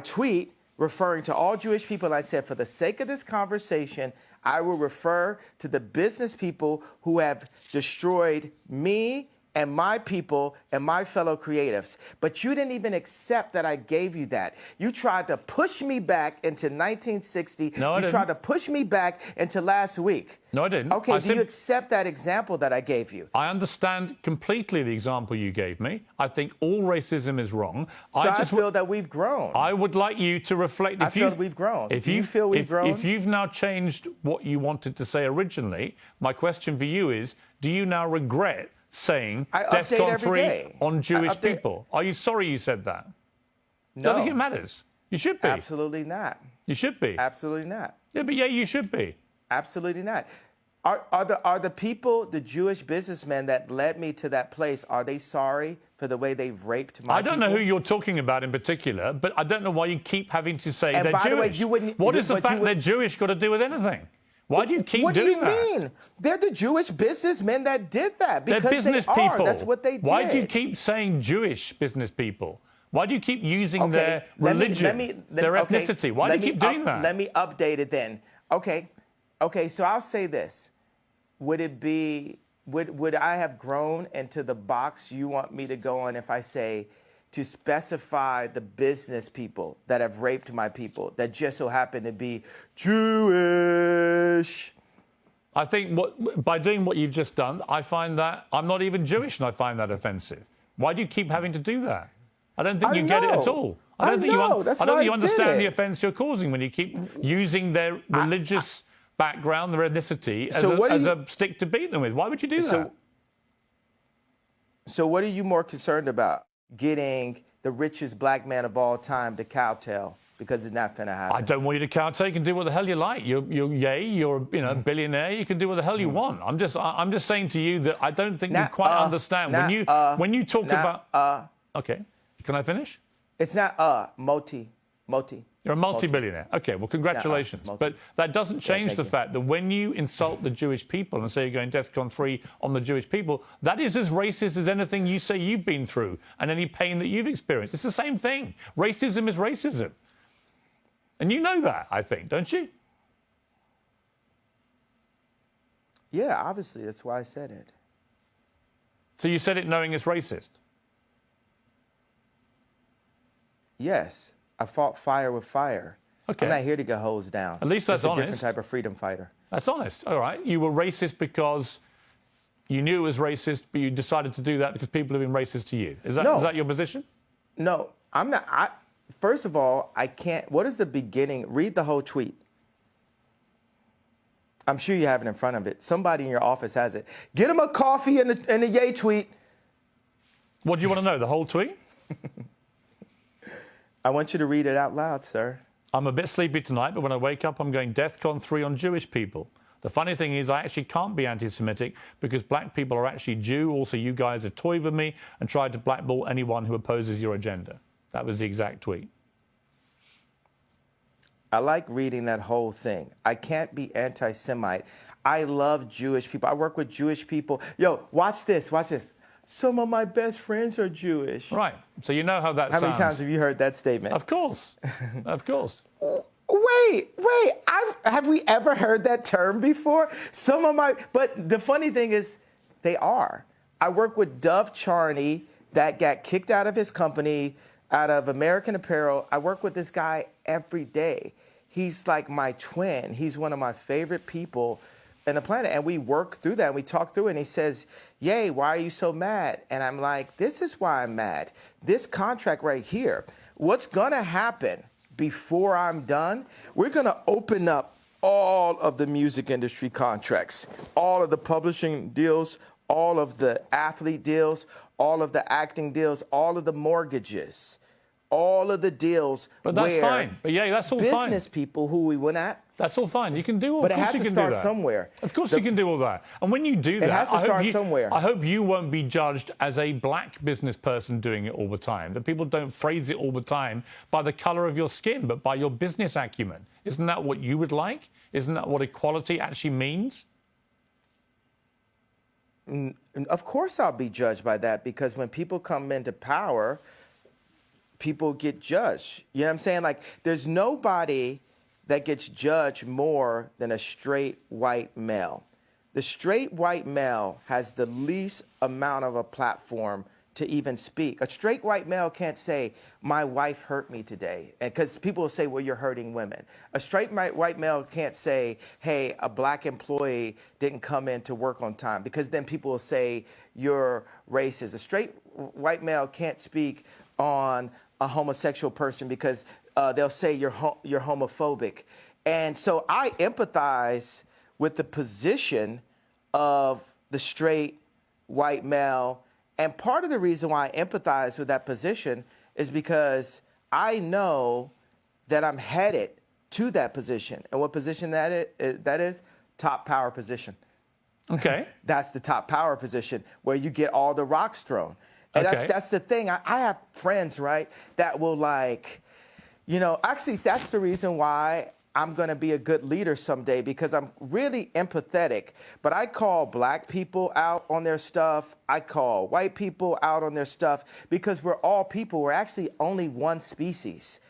tweet referring to all Jewish people, I said, for the sake of this conversation, I will refer to the business people who have destroyed me and my people and my fellow creatives. But you didn't even accept that I gave you that. You tried to push me back into 1960. No, I didn't. You tried to push me back into last week. No, I didn't. Okay, do you accept that example that I gave you? I understand completely the example you gave me. I think all racism is wrong. So I feel that we've grown. I would like you to reflect. I feel we've grown. Do you feel we've grown? If you've now changed what you wanted to say originally, my question for you is, do you now regret saying DEFCON 3 on Jewish people? Are you sorry you said that? No. I don't think it matters. You should be. Absolutely not. You should be. Absolutely not. Yeah, but you should be. Absolutely not. Are the people, the Jewish businessmen that led me to that place, are they sorry for the way they've raped my people? I don't know who you're talking about in particular, but I don't know why you keep having to say they're Jewish. What does the fact they're Jewish got to do with anything? Why do you keep doing that? What do you mean? They're the Jewish businessmen that did that because they're business people. That's what they did. Why do you keep saying Jewish business people? Why do you keep using their religion, their ethnicity? Why do you keep doing that? Let me update it then. Okay, so I'll say this. Would I have grown into the box you want me to go on if I say to specify the business people that have raped my people that just so happen to be Jewish? I think by doing what you've just done, I find that I'm not even Jewish and I find that offensive. Why do you keep having to do that? I don't think you get it at all. I don't think you understand the offence you're causing when you keep using their religious background, their ethnicity, as, So as a stick to beat them with. Why would you do that? So what are you more concerned about? Getting the richest black man of all time to kowtow, because it's not going to happen. I don't want you to kowtow. You can do what the hell you like. You're a billionaire. You can do what the hell you want. I'm just saying to you that I don't think you quite understand when you talk about. Okay, can I finish? It's not multi. You're a multi-billionaire. Okay, well, congratulations. But that doesn't change the fact that when you insult the Jewish people and say you're going DEFCON 3 on the Jewish people, that is as racist as anything you say you've been through and any pain that you've experienced. It's the same thing. Racism is racism. And you know that, I think, don't you? Yeah, obviously. That's why I said it. So you said it knowing it's racist? Yes. I fought fire with fire. Okay. I'm not here to get hosed down. At least that's honest. A different type of freedom fighter. That's honest. All right. You were racist because you knew it was racist, but you decided to do that because people have been racist to you. Is that your position? No, I'm not. First of all, I can't. What is the beginning? Read the whole tweet. I'm sure you have it in front of it. Somebody in your office has it. Get him a coffee in the Ye tweet. What do you want to know? The whole tweet? I want you to read it out loud, sir. I'm a bit sleepy tonight, but when I wake up, I'm going DEFCON 3 on Jewish people. The funny thing is I actually can't be anti-Semitic because black people are actually Jew. Also, you guys have toyed with me and tried to blackball anyone who opposes your agenda. That was the exact tweet. I like reading that whole thing. I can't be anti-Semite. I love Jewish people. I work with Jewish people. Yo, watch this. Watch this. Some of my best friends are Jewish. Right. So you know how that sounds. How many times have you heard that statement? Of course. Of course. Wait. Have we ever heard that term before? But the funny thing is, they are. I work with Dove Charney that got kicked out of his company, out of American Apparel. I work with this guy every day. He's like my twin. He's one of my favorite people in the planet. And we work through that. And we talk through it. And he says, "Yay, why are you so mad?" And I'm like, this is why I'm mad. This contract right here, what's going to happen before I'm done, we're going to open up all of the music industry contracts, all of the publishing deals, all of the athlete deals, all of the acting deals, all of the mortgages, all of the deals. But that's fine. But yeah, that's all fine. Business people who we went at. That's all fine. You can do all that. But it has to start somewhere. Of course you can do all that. And when you do that, it has to start somewhere. I hope you won't be judged as a black business person doing it all the time. That people don't phrase it all the time by the color of your skin, but by your business acumen. Isn't that what you would like? Isn't that what equality actually means? Of course I'll be judged by that, because when people come into power, people get judged. You know what I'm saying? Like, there's nobody that gets judged more than a straight white male. The straight white male has the least amount of a platform to even speak. A straight white male can't say, "My wife hurt me today," and because people will say, "Well, you're hurting women." A straight white male can't say, "Hey, a black employee didn't come in to work on time," because then people will say you're racist. A straight white male can't speak on a homosexual person because they'll say you're homophobic. And so I empathize with the position of the straight white male. And part of the reason why I empathize with that position is because I know that I'm headed to that position. And what position that is? Top power position. Okay. That's the top power position where you get all the rocks thrown. And that's the thing. I have friends, right, that will actually that's the reason why I'm going to be a good leader someday, because I'm really empathetic. But I call black people out on their stuff. I call white people out on their stuff, because we're all people. We're actually only one species.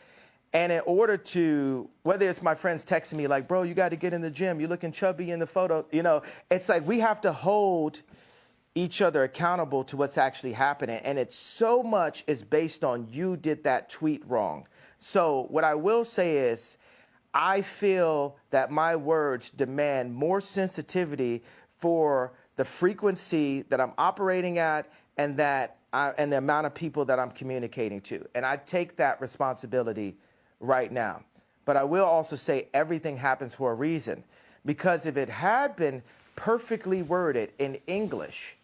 And in order to, whether it's my friends texting me like, "Bro, you got to get in the gym. You're looking chubby in the photo." It's like we have to hold each other accountable to what's actually happening. And it's so much is based on you did that tweet wrong. So what I will say is, I feel that my words demand more sensitivity for the frequency that I'm operating at and and the amount of people that I'm communicating to. And I take that responsibility right now. But I will also say everything happens for a reason. because if it had been perfectly worded in English,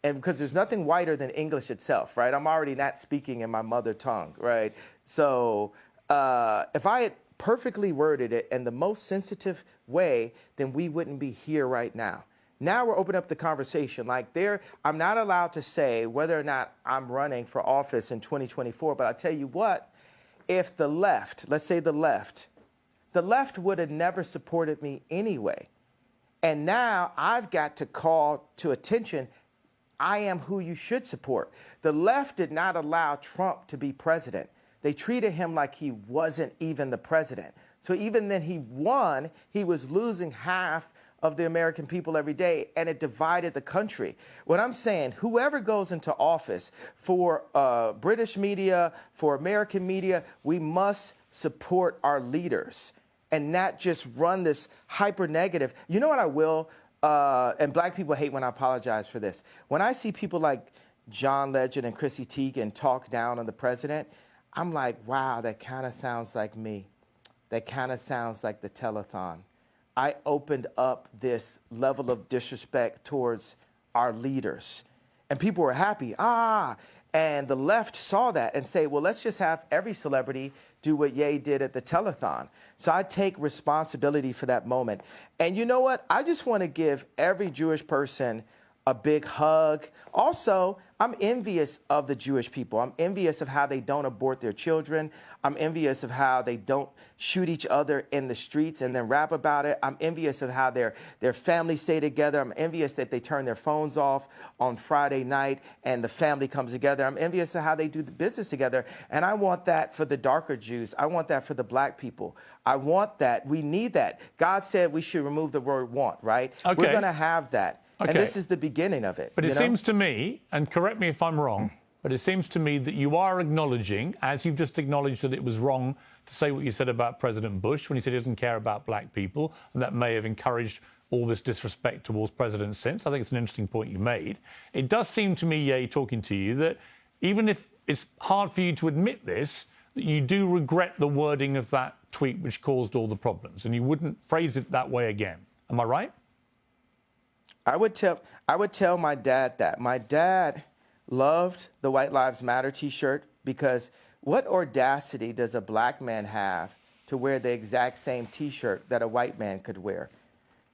and because there's nothing whiter than English itself, right? I'm already not speaking in my mother tongue, right? So if I had perfectly worded it in the most sensitive way, then we wouldn't be here right now. Now we're opening up the conversation. Like I'm not allowed to say whether or not I'm running for office in 2024, but I'll tell you what, if the left, let's say the left would have never supported me anyway. And now I've got to call to attention, I am who you should support. The left did not allow Trump to be president. They treated him like he wasn't even the president. So even then he won, he was losing half of the American people every day, and it divided the country. What I'm saying, whoever goes into office, for British media, for American media, we must support our leaders and not just run this hyper negative. You know what I will? And black people hate when I apologize for this. When I see people like John Legend and Chrissy Teigen talk down on the president, I'm like, wow, that kind of sounds like me. That kind of sounds like the telethon. I opened up this level of disrespect towards our leaders. And people were happy. And the left saw that and say, well, let's just have every celebrity do what Ye did at the telethon. So I take responsibility for that moment. And you know what? I just want to give every Jewish person a big hug. Also, I'm envious of the Jewish people. I'm envious of how they don't abort their children. I'm envious of how they don't shoot each other in the streets and then rap about it. I'm envious of how their families stay together. I'm envious that they turn their phones off on Friday night and the family comes together. I'm envious of how they do the business together. And I want that for the darker Jews. I want that for the black people. I want that. We need that. God said we should remove the word want, right? Okay. We're going to have that. Okay. And this is the beginning of it. But it seems to me, and correct me if I'm wrong, but it seems to me that you are acknowledging, as you've just acknowledged that it was wrong to say what you said about President Bush when he said he doesn't care about black people, and that may have encouraged all this disrespect towards presidents since. I think it's an interesting point you made. It does seem to me, Ye, talking to you, that even if it's hard for you to admit this, that you do regret the wording of that tweet which caused all the problems, and you wouldn't phrase it that way again. Am I right? I would tell my dad that. My dad loved the White Lives Matter T-shirt because what audacity does a black man have to wear the exact same T-shirt that a white man could wear?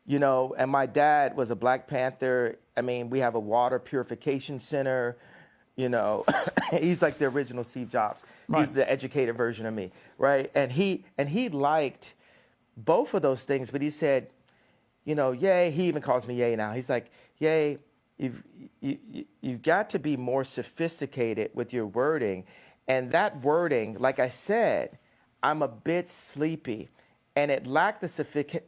You know, and my dad was a Black Panther. I mean, we have a water purification center. You know, he's like the original Steve Jobs. Right. He's the educated version of me, right? And he liked both of those things, but he said, you know, Ye, he even calls me Ye now. He's like, Ye, you've got to be more sophisticated with your wording. And that wording, like I said, I'm a bit sleepy. And it lacked the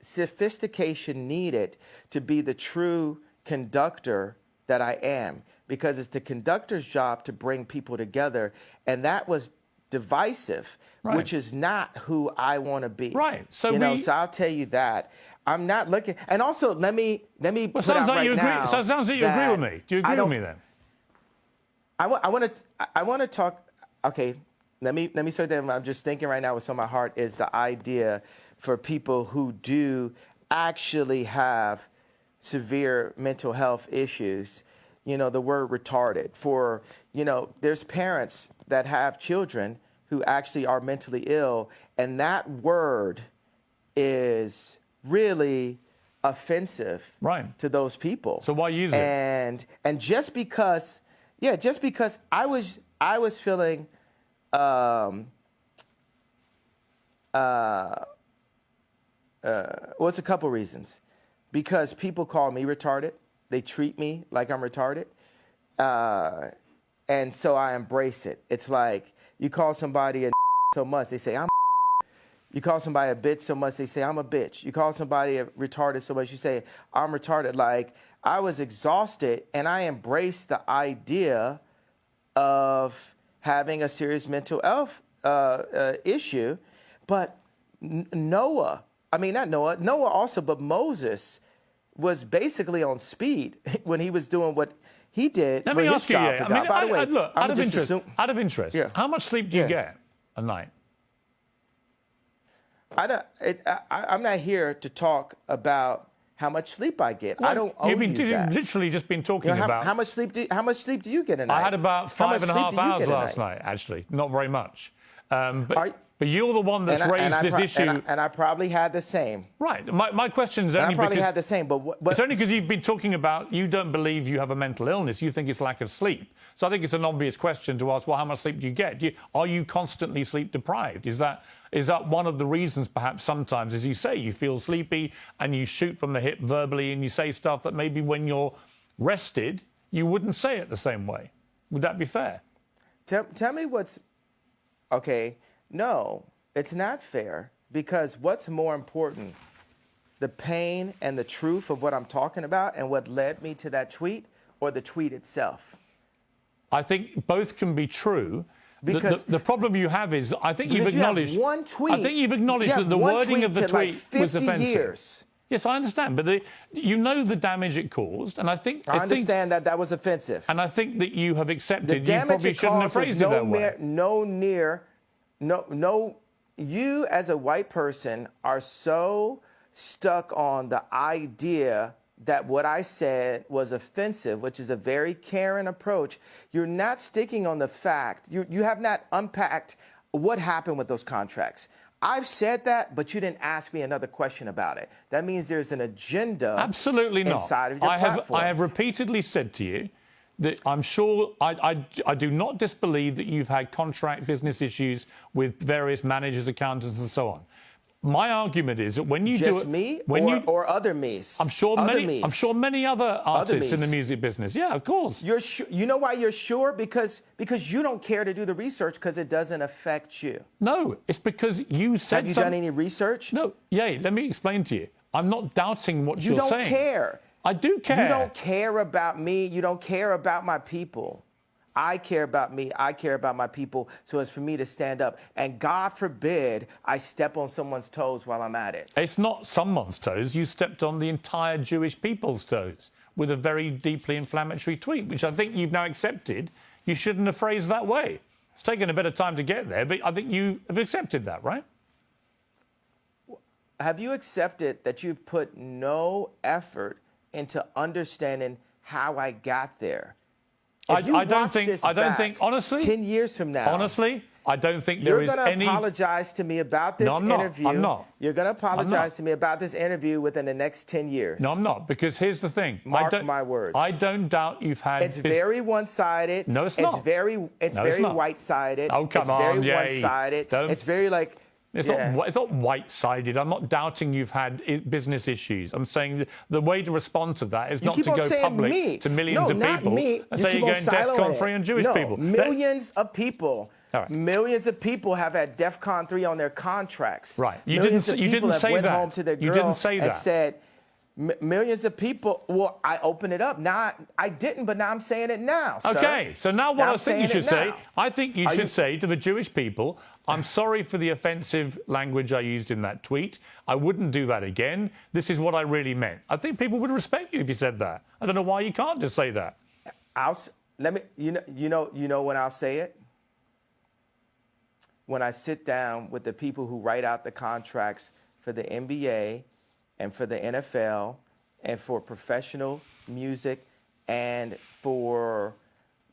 sophistication needed to be the true conductor that I am. Because it's the conductor's job to bring people together. And that was divisive, right, which is not who I want to be. Right. So so I'll tell you that. I'm not looking. And also, let me put out right now. So it sounds like you agree with me. Do you agree with me then? I want to talk. Okay, let me say that I'm just thinking right now what's on my heart is the idea for people who do actually have severe mental health issues. You know, the word retarded. For, you know, there's parents that have children who actually are mentally ill, and that word is really offensive, right, to those people. So why use it? And just because I was feeling well, it's a couple reasons. Because people call me retarded. They treat me like I'm retarded. And so I embrace it. It's like you call somebody a so much, they say, I'm. You call somebody a bitch so much, they say, I'm a bitch. You call somebody a retarded so much, you say, I'm retarded. Like, I was exhausted, and I embraced the idea of having a serious mental health issue. But Noah also, but Moses was basically on speed when he was doing what he did. Let me ask you, yeah. By the way, look, out of interest, yeah, how much sleep do you get a night? I'm not here to talk about how much sleep I get. I don't owe you that. You've literally just been talking about how much sleep do you get a night? I had about 5.5 hours last night, actually. Not very much. But you're the one that's raised this issue. And I probably had the same. Right. My question is only because... I probably had the same, but it's only because you've been talking about you don't believe you have a mental illness. You think it's lack of sleep. So I think it's an obvious question to ask, well, how much sleep do you get? Are you constantly sleep deprived? Is that one of the reasons, perhaps, sometimes, as you say, you feel sleepy and you shoot from the hip verbally and you say stuff that maybe when you're rested, you wouldn't say it the same way? Would that be fair? Tell me what's... Okay, no, it's not fair, because what's more important, the pain and the truth of what I'm talking about and what led me to that tweet, or the tweet itself? I think both can be true. Because the problem you have is, I think you've acknowledged... You have one tweet. I think you've acknowledged that the wording of the tweet was offensive. Years. Yes, I understand, but you know the damage it caused, and I understand that was offensive. And I think that you have accepted you probably shouldn't have phrased it that way. You as a white person are so stuck on the idea that what I said was offensive, which is a very caring approach. You're not sticking on the fact. You have not unpacked what happened with those contracts. I've said that, but you didn't ask me another question about it. That means there's an agenda. Absolutely not. Inside of your platform. I have repeatedly said to you that I'm sure I do not disbelieve that you've had contract business issues with various managers, accountants, and so on. My argument is that when you do it, me or other me's. I'm sure many other artists in the music business. Yeah, of course. You know why you're sure? Because you don't care to do the research because it doesn't affect you. No, it's because you said. Have you done any research? No. Yeah, let me explain to you. I'm not doubting what you're saying. You don't care. I do care. You don't care about me. You don't care about my people. I care about me. I care about my people. So it's for me to stand up. And God forbid I step on someone's toes while I'm at it. It's not someone's toes. You stepped on the entire Jewish people's toes with a very deeply inflammatory tweet, which I think you've now accepted. You shouldn't have phrased that way. It's taken a bit of time to get there, but I think you have accepted that, right? Have you accepted that you've put no effort into understanding how I got there? I don't think, honestly, 10 years from now. Honestly, I don't think there is any... You're going to apologize to me about this interview. No, I'm not. You're going to apologize to me about this interview within the next 10 years. No, I'm not, because here's the thing. Mark my words. I don't doubt you've had... It's very one-sided. No, it's not. It's very white-sided. Oh, come on, It's very one-sided. It's very like... It's not white-sided. I'm not doubting you've had business issues. I'm saying the way to respond to that is not to go public to millions of people and say you're going DEFCON 3 on Jewish people. Millions of people. Right. Millions of people have had DEFCON 3 on their contracts. Right. You didn't say that. You didn't say that. And said, millions of people. Well, I opened it up. Now I didn't, but now I'm saying it now. Okay. So now what I think you should say, I think you should say to the Jewish people, I'm sorry for the offensive language I used in that tweet. I wouldn't do that again. This is what I really meant. I think people would respect you if you said that. I don't know why you can't just say that. You know when I'll say it? When I sit down with the people who write out the contracts for the NBA and for the NFL and for professional music and for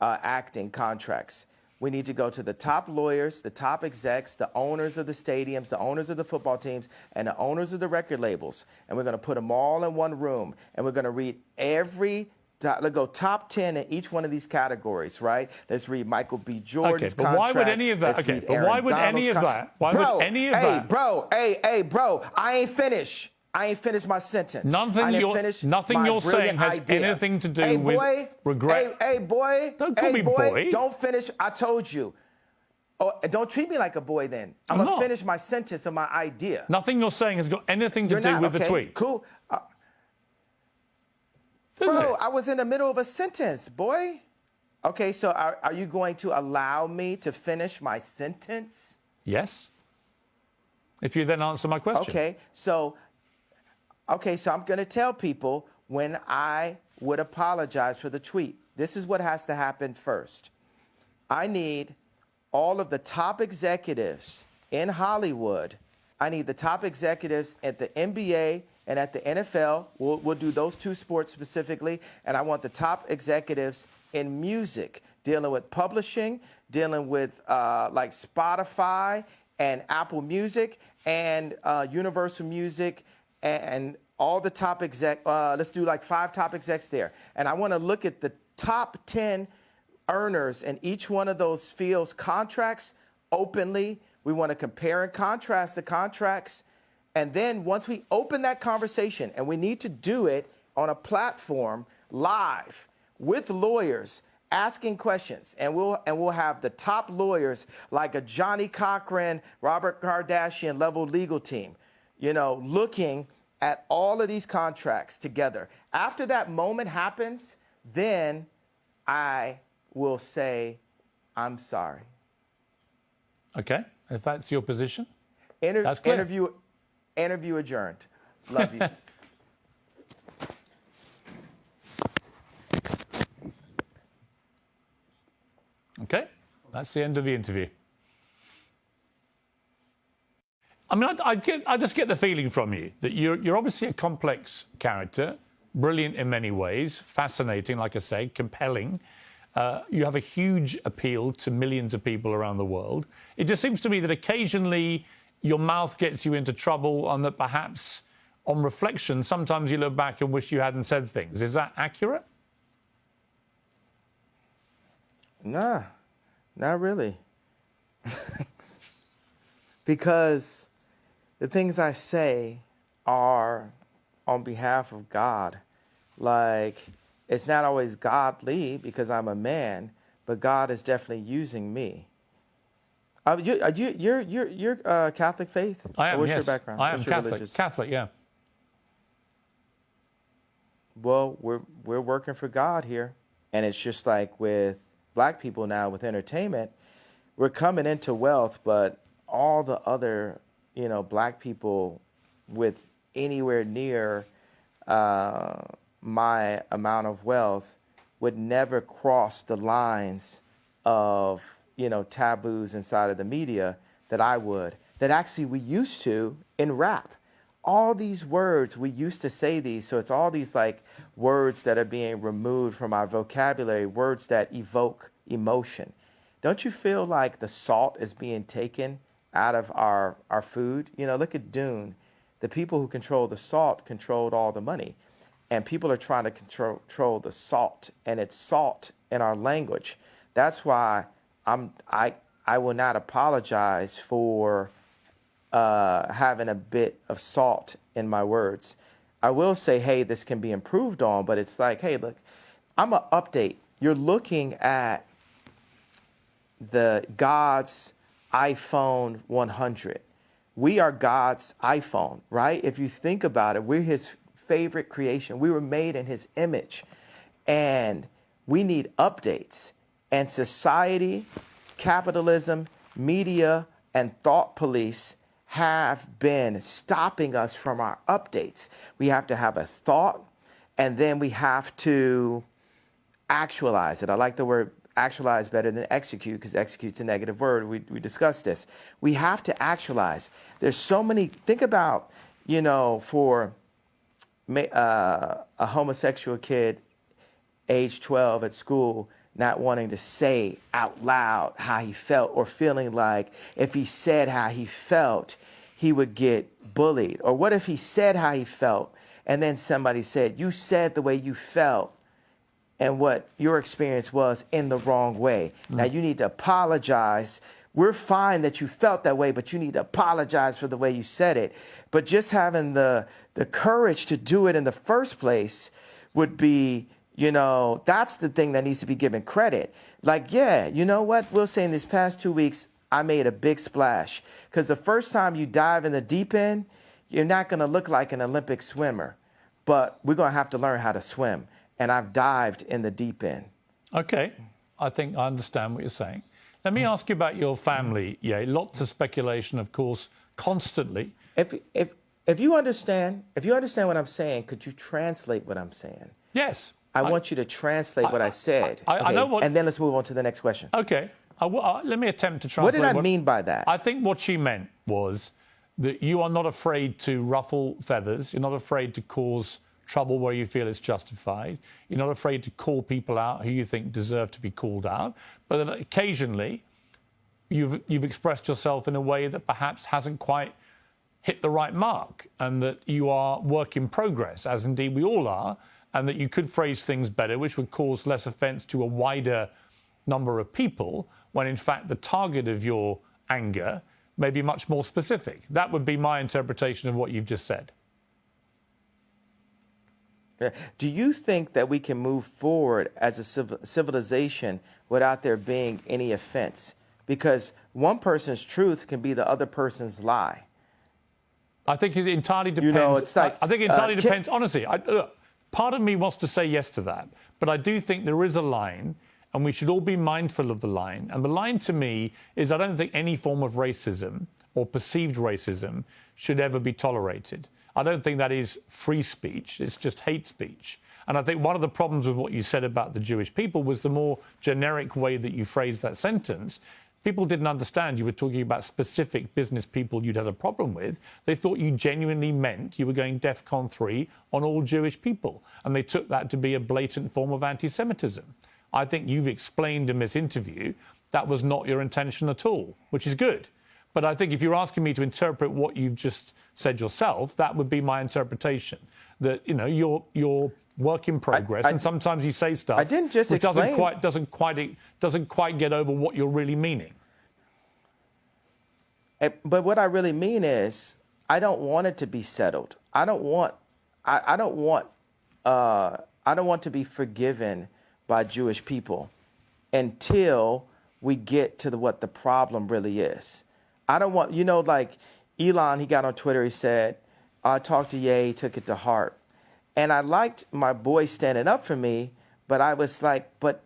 acting contracts. We need to go to the top lawyers, the top execs, the owners of the stadiums, the owners of the football teams, and the owners of the record labels. And we're going to put them all in one room. And we're going to read let's go top 10 in each one of these categories, right? Let's read Michael B. Jordan's contract. Why would any of that? Why would any of that? Hey, bro, I ain't finished. I ain't finished my sentence. Nothing you're saying has anything to do with regret. Hey, boy. Don't call me boy. Don't finish. I told you. Oh, don't treat me like a boy then. I'm going to finish my sentence of my idea. Nothing you're saying has got anything to do with the tweet. Cool. Bro, I was in the middle of a sentence, boy. Okay, so are you going to allow me to finish my sentence? Yes. If you then answer my question. Okay, so I'm going to tell people when I would apologize for the tweet. This is what has to happen first. I need all of the top executives in Hollywood. I need the top executives at the NBA and at the NFL. We'll do those two sports specifically. And I want the top executives in music, dealing with publishing, dealing with like Spotify and Apple Music and Universal Music and all the top let's do like 5 top execs there. And I want to look at the top 10 earners in each one of those fields' contracts openly. We want to compare and contrast the contracts. And then once we open that conversation, and we need to do it on a platform live with lawyers asking questions, and we'll have the top lawyers like a Johnny Cochran, Robert Kardashian level legal team, looking at all of these contracts together. After that moment happens, then I will say, I'm sorry. Okay, if that's your position. That's clear. Interview adjourned. Love you. Okay, that's the end of the interview. I mean, I just get the feeling from you that you're obviously a complex character, brilliant in many ways, fascinating, like I say, compelling. You have a huge appeal to millions of people around the world. It just seems to me that occasionally your mouth gets you into trouble, and that perhaps on reflection, sometimes you look back and wish you hadn't said things. Is that accurate? Nah, not really. Because the things I say are on behalf of God. Like, it's not always godly because I'm a man, but God is definitely using me. You're Catholic faith? I am, What's yes. your background? I am What's your Catholic. religious? Catholic, yeah. Well, we're working for God here. And it's just like with black people now with entertainment, we're coming into wealth, but all the other, black people with anywhere near my amount of wealth would never cross the lines of, taboos inside of the media that I would, that actually we used to in rap. All these words, we used to say these, so it's all these like words that are being removed from our vocabulary, words that evoke emotion. Don't you feel like the salt is being taken out of our food? Look at Dune. The people who control the salt controlled all the money. And people are trying to control the salt, and it's salt in our language. That's why I will not apologize for having a bit of salt in my words. I will say, hey, this can be improved on, but it's like, hey, look, I'm going to update. You're looking at the God's iPhone 100. We are God's iPhone, right? If you think about it, we're his favorite creation. We were made in his image, and we need updates. And society, capitalism, media, and thought police have been stopping us from our updates. We have to have a thought, and then we have to actualize it. I like the word actualize better than execute, because execute's a negative word. We discussed this. We have to actualize. There's so many, think about, for a homosexual kid, age 12 at school, not wanting to say out loud how he felt, or feeling like if he said how he felt, he would get bullied. Or what if he said how he felt, and then somebody said, you said the way you felt and what your experience was in the wrong way. Now you need to apologize. We're fine that you felt that way, but you need to apologize for the way you said it. But just having the courage to do it in the first place would be, that's the thing that needs to be given credit. Like, yeah, you know what? We'll say in these past 2 weeks, I made a big splash. Because the first time you dive in the deep end, you're not going to look like an Olympic swimmer. But we're going to have to learn how to swim. And I've dived in the deep end. Okay. I think I understand what you're saying. Let me ask you about your family. Yeah, lots of speculation, of course, constantly. If you understand what I'm saying, could you translate what I'm saying? Yes. I want you to translate what I said. I know what... And then let's move on to the next question. Okay. Let me attempt to translate. What did I mean by that? I think what she meant was that you are not afraid to ruffle feathers. You're not afraid to cause trouble where you feel it's justified. You're not afraid to call people out who you think deserve to be called out. But then occasionally, you've expressed yourself in a way that perhaps hasn't quite hit the right mark, and that you are work in progress, as indeed we all are, and that you could phrase things better, which would cause less offence to a wider number of people, when in fact the target of your anger may be much more specific. That would be my interpretation of what you've just said. Do you think that we can move forward as a civilization without there being any offense? Because one person's truth can be the other person's lie. I think it entirely depends. You know, it's like, I think it entirely depends. Honestly, look, part of me wants to say yes to that, but I do think there is a line, and we should all be mindful of the line. And the line to me is, I don't think any form of racism or perceived racism should ever be tolerated. I don't think that is free speech. It's just hate speech. And I think one of the problems with what you said about the Jewish people was the more generic way that you phrased that sentence. People didn't understand you were talking about specific business people you'd had a problem with. They thought you genuinely meant you were going DEFCON 3 on all Jewish people. And they took that to be a blatant form of anti-Semitism. I think you've explained in this interview that was not your intention at all, which is good. But I think if you're asking me to interpret what you've just said yourself, that would be my interpretation. That, you know, you're work in progress, and sometimes you say stuff I didn't just which explain. doesn't quite get over what you're really meaning. But what I really mean is, I don't want it to be settled. I don't want to be forgiven by Jewish people until we get to what the problem really is. I don't want, you know, like Elon, he got on Twitter, he said, I talked to Ye, he took it to heart. And I liked my boy standing up for me, but I was like, but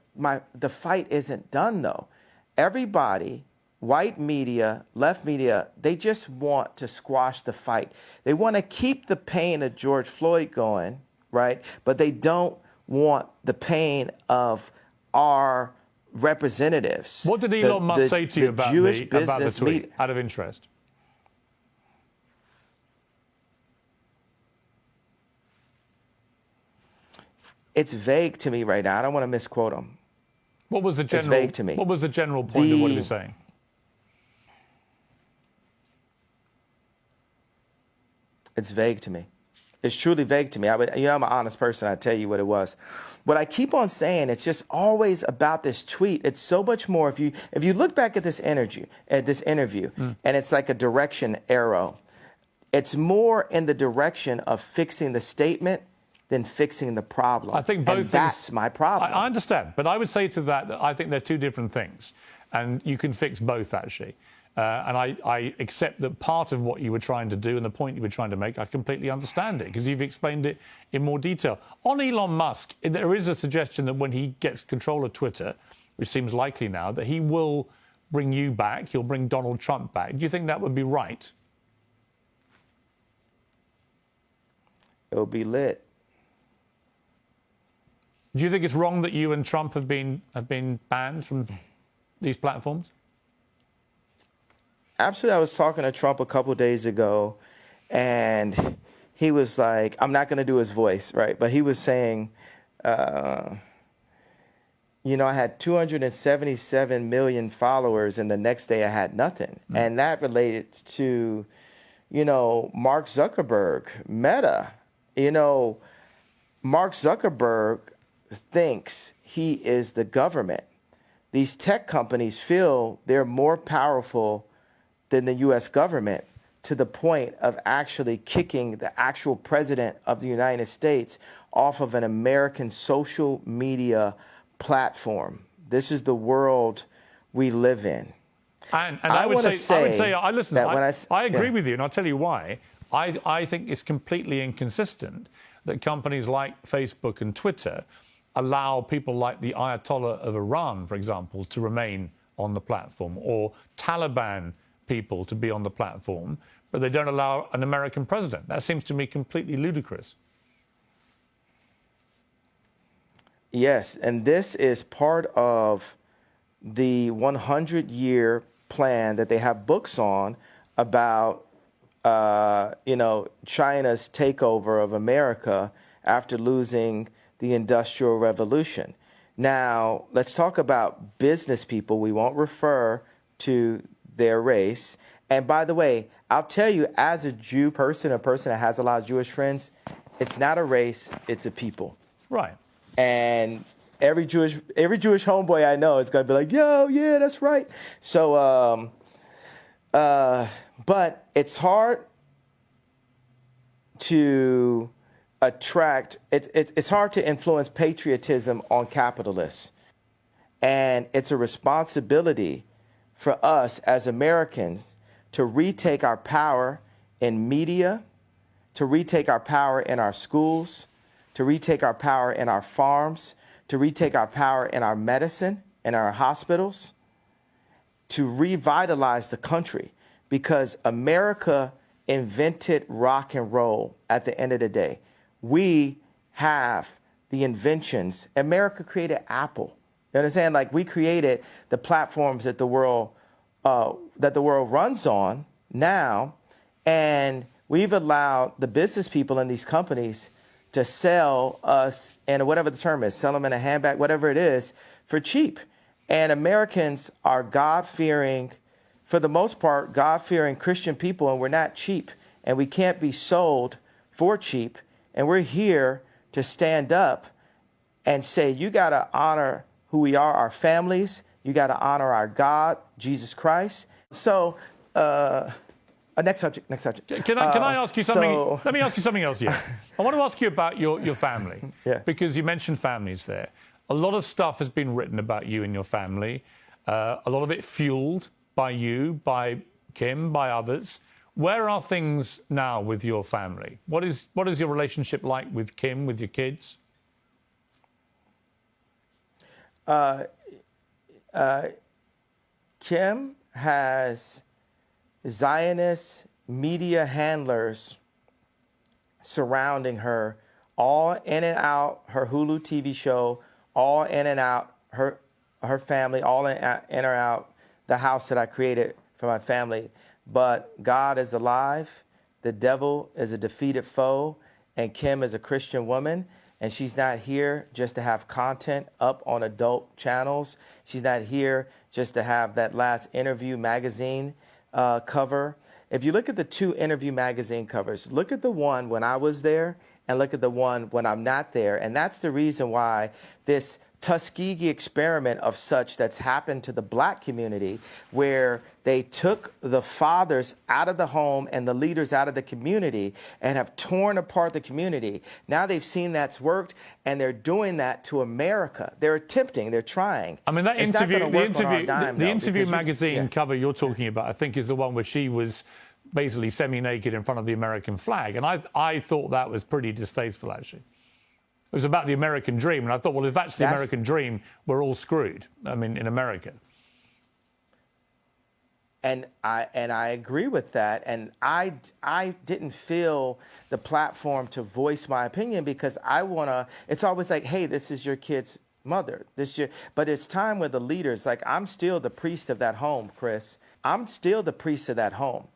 the fight isn't done though. Everybody, white media, left media, they just want to squash the fight. They want to keep the pain of George Floyd going, right? But they don't want the pain of our representatives. What did Elon Musk say to you about the tweet, out of interest? It's vague to me right now. I don't want to misquote him. What was the general? It's vague to me. What was the general point of what he was saying? It's vague to me. It's truly vague to me. I'm an honest person. I tell you what it was. What I keep on saying, it's just always about this tweet. It's so much more. If you look back at this interview, and it's like a direction arrow, it's more in the direction of fixing the statement than fixing the problem. I think both and things, that's my problem. I understand, but I would say to that I think they're two different things, and you can fix both actually. And I accept that part of what you were trying to do and the point you were trying to make, I completely understand it because you've explained it in more detail. On Elon Musk, there is a suggestion that when he gets control of Twitter, which seems likely now, that he will bring you back, he'll bring Donald Trump back. Do you think that would be right? It'll be lit. Do you think it's wrong that you and Trump have been banned from these platforms? Absolutely. I was talking to Trump a couple of days ago, and he was like, I'm not going to do his voice, right? But he was saying, I had 277 million followers, and the next day I had nothing. Mm. And that related to, Mark Zuckerberg, Meta. Mark Zuckerberg thinks he is the government. These tech companies feel they're more powerful than the U.S. government, to the point of actually kicking the actual president of the United States off of an American social media platform. This is the world we live in. And I would say, I agree with you, and I'll tell you why. I think it's completely inconsistent that companies like Facebook and Twitter allow people like the Ayatollah of Iran, for example, to remain on the platform, or Taliban people to be on the platform, but they don't allow an American president. That seems to me completely ludicrous. Yes, and this is part of the 100-year plan that they have books on about China's takeover of America after losing the Industrial Revolution. Now, let's talk about business people. We won't refer to their race. And by the way, I'll tell you, as a Jew person, a person that has a lot of Jewish friends, it's not a race, it's a people. Right. And every Jewish homeboy I know is going to be like, yo, yeah, that's right. So, but it's hard to attract, it's hard to influence patriotism on capitalists. And it's a responsibility for us as Americans to retake our power in media, to retake our power in our schools, to retake our power in our farms, to retake our power in our medicine, in our hospitals, to revitalize the country, because America invented rock and roll at the end of the day. We have the inventions. America created Apple. You understand? Like, we created the platforms that the world runs on now, and we've allowed the business people in these companies to sell us, and whatever the term is, sell them in a handbag, whatever it is, for cheap. And Americans are God-fearing, for the most part, God-fearing Christian people, and we're not cheap, and we can't be sold for cheap. And we're here to stand up and say, you got to honor who we are, our families. You got to honor our God, Jesus Christ. So, next subject. Can I ask you something? Let me ask you something else, yeah. I want to ask you about your family, yeah. Because you mentioned families there. A lot of stuff has been written about you and your family, a lot of it fueled by you, by Kim, by others. Where are things now with your family? What is your relationship like with Kim, with your kids? Kim has Zionist media handlers surrounding her, all in and out her Hulu TV show, all in and out her family, all in or out the house that I created for my family. But God is alive, the devil is a defeated foe, and Kim is a Christian woman, and she's not here just to have content up on adult channels. She's not here just to have that last Interview magazine cover. If you look at the two Interview magazine covers, look at the one when I was there and look at the one when I'm not there. And that's the reason why this Tuskegee experiment of such that's happened to the black community, where they took the fathers out of the home and the leaders out of the community and have torn apart the community. Now they've seen that's worked, and they're doing that to America. They're attempting, they're trying. I mean, that interview, the interview the magazine cover you're talking about, I think, is the one where she was basically semi-naked in front of the American flag. And I thought that was pretty distasteful, actually. It was about the American dream, and I thought, well, if that's the American dream, we're all screwed. I mean, in America. And I agree with that. And I didn't feel the platform to voice my opinion, because I want to. It's always like, hey, this is your kid's mother. But it's time with the leaders. Like, I'm still the priest of that home, Chris. I'm still the priest of that home.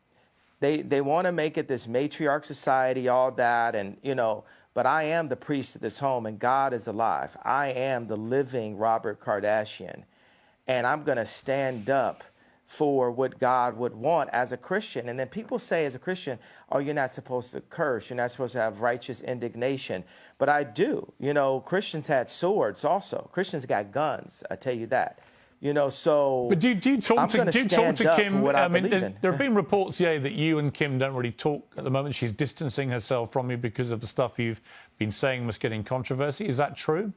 They want to make it this matriarch society, all that, and But I am the priest of this home, and God is alive. I am the living Robert Kardashian, and I'm going to stand up for what God would want as a Christian. And then people say as a Christian, oh, you're not supposed to curse. You're not supposed to have righteous indignation. But I do. Christians had swords also. Christians got guns, I tell you that. So. But do you talk to Kim? I mean, there have been reports, that you and Kim don't really talk at the moment. She's distancing herself from you because of the stuff you've been saying must get in controversy. Is that true?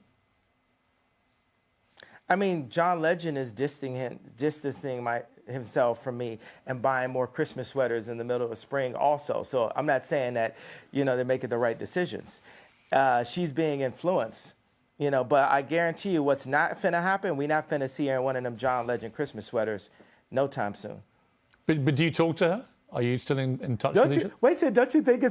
I mean, John Legend is distancing himself from me and buying more Christmas sweaters in the middle of spring also. So I'm not saying that, they're making the right decisions. She's being influenced. But I guarantee you what's not finna happen, we not finna see her in one of them John Legend Christmas sweaters no time soon. But do you talk to her? Are you still in touch with each other? Wait a second, don't you think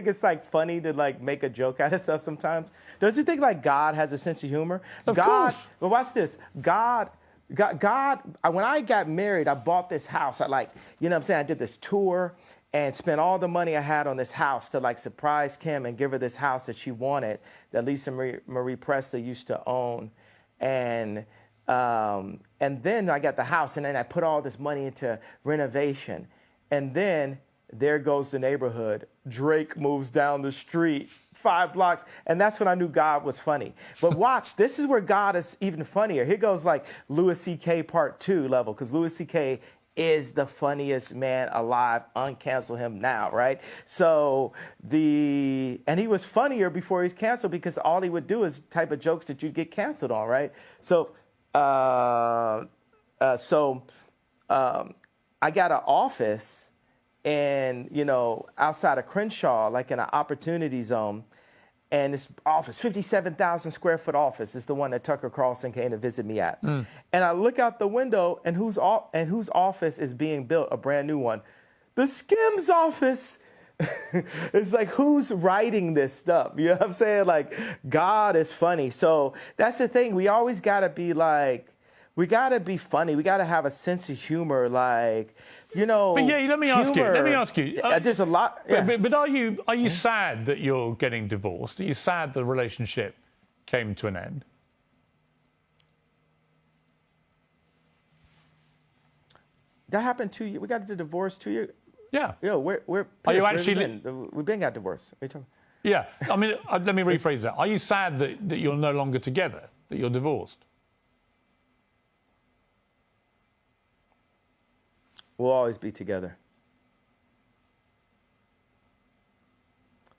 it's like funny to make a joke out of stuff sometimes? Don't you think God has a sense of humor? Of course. But watch this. God, when I got married, I bought this house. I did this tour, and spent all the money I had on this house to like surprise Kim and give her this house that she wanted, that Lisa Marie Presley used to own. And then I got the house, and then I put all this money into renovation. And then there goes the neighborhood. Drake moves down the street 5 blocks. And that's when I knew God was funny. But watch, this is where God is even funnier. Here goes like Louis C.K. Part 2 level, because Louis C.K. is the funniest man alive. Uncancel him now, right? So and he was funnier before he's canceled, because all he would do is type of jokes that you'd get canceled on, right? So, I got an office and, outside of Crenshaw, like in an opportunity zone. And this office, 57,000 square foot office, is the one that Tucker Carlson came to visit me at. And I look out the window, and whose office is being built, a brand new one? The Skims office. It's like, who's writing this stuff? You know what I'm saying? Like, God is funny. So that's the thing. We always got to be like, we got to be funny. We got to have a sense of humor, like, But yeah, let me ask you. There's a lot. Yeah. But are you sad that you're getting divorced? Are you sad the relationship came to an end? That happened 2 years. We got the divorce 2 years. Yeah. Yeah, we're Are you actually? We've been got divorced. What are you talking? Yeah. I mean, let me rephrase that. Are you sad that you're no longer together, that you're divorced? We'll always be together.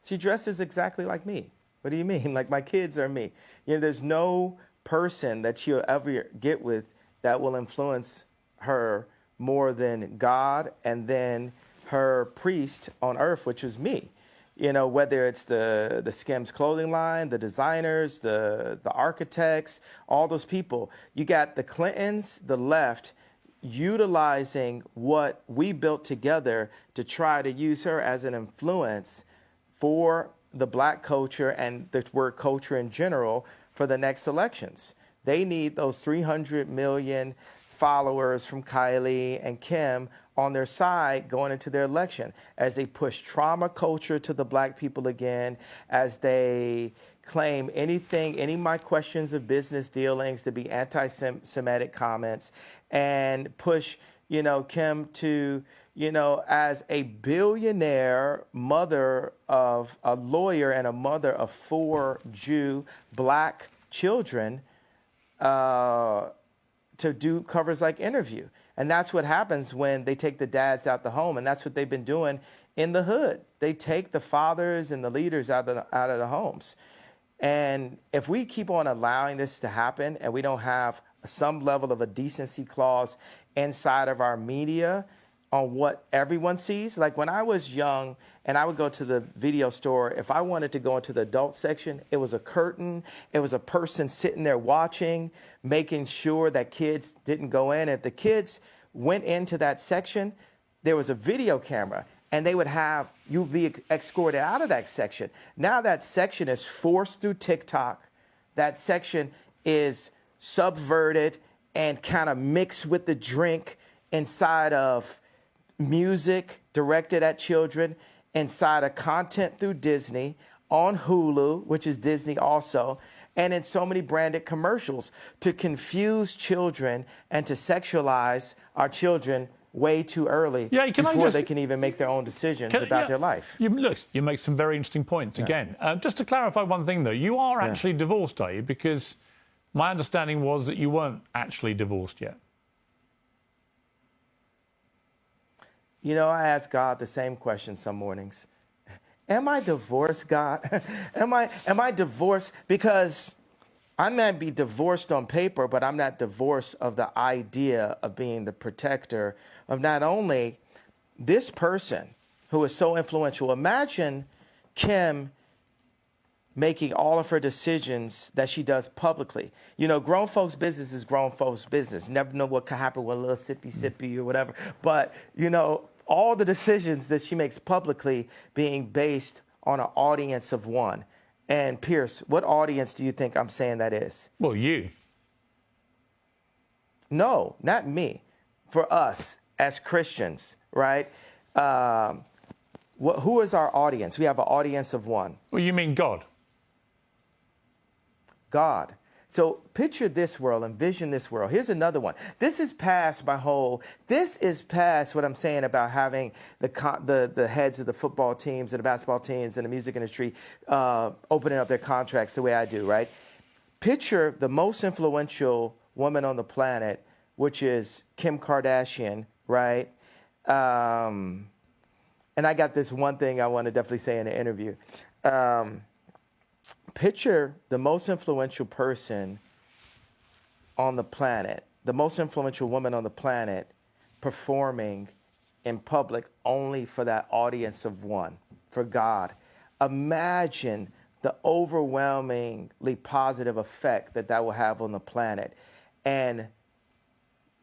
She dresses exactly like me. What do you mean? Like, my kids are me. There's no person that she'll ever get with that will influence her more than God and then her priest on earth, which is me. Whether it's the Skims clothing line, the designers, the architects, all those people. You got the Clintons, the left, utilizing what we built together to try to use her as an influence for the black culture and the word culture in general for the next elections. They need those 300 million followers from Kylie and Kim on their side going into their election, as they push trauma culture to the black people again, as they claim any of my questions of business dealings to be anti-Semitic comments, and push, Kim to, as a billionaire mother of a lawyer and a mother of 4 Jew black children, to do covers like Interview. And that's what happens when they take the dads out the home. And that's what they've been doing in the hood. They take the fathers and the leaders out of the homes. And if we keep on allowing this to happen, and we don't have some level of a decency clause inside of our media on what everyone sees. Like, when I was young and I would go to the video store, if I wanted to go into the adult section, it was a curtain. It was a person sitting there watching, making sure that kids didn't go in. If the kids went into that section, there was a video camera, and they would have you be escorted out of that section. Now that section is forced through TikTok. That section is subverted and kind of mixed with the drink inside of music directed at children, inside of content through Disney, on Hulu, which is Disney also, and in so many branded commercials to confuse children and to sexualize our children way too early before they can even make their own decisions about their life. You make some very interesting points again. Just to clarify one thing, though, you are actually divorced, are you? Because my understanding was that you weren't actually divorced yet. I ask God the same question some mornings. Am I divorced, God? Am I divorced? Because I might be divorced on paper, but I'm not divorced of the idea of being the protector of not only this person who is so influential. Imagine Kim making all of her decisions that she does publicly. Grown folks' business is grown folks' business. Never know what could happen with a little sippy or whatever. But, all the decisions that she makes publicly being based on an audience of one. And Pierce, what audience do you think I'm saying that is? Well, you. No, not me. For us as Christians, right? who is our audience? We have an audience of one. Well, you mean God? God. So picture this world, envision this world. Here's another one. This is past what I'm saying about having the heads of the football teams and the basketball teams and the music industry opening up their contracts the way I do, right? Picture the most influential woman on the planet, which is Kim Kardashian, right? And I got this one thing I want to definitely say in the interview. Picture the most influential person on the planet, the most influential woman on the planet, performing in public only for that audience of one, for God. Imagine the overwhelmingly positive effect that will have on the planet. And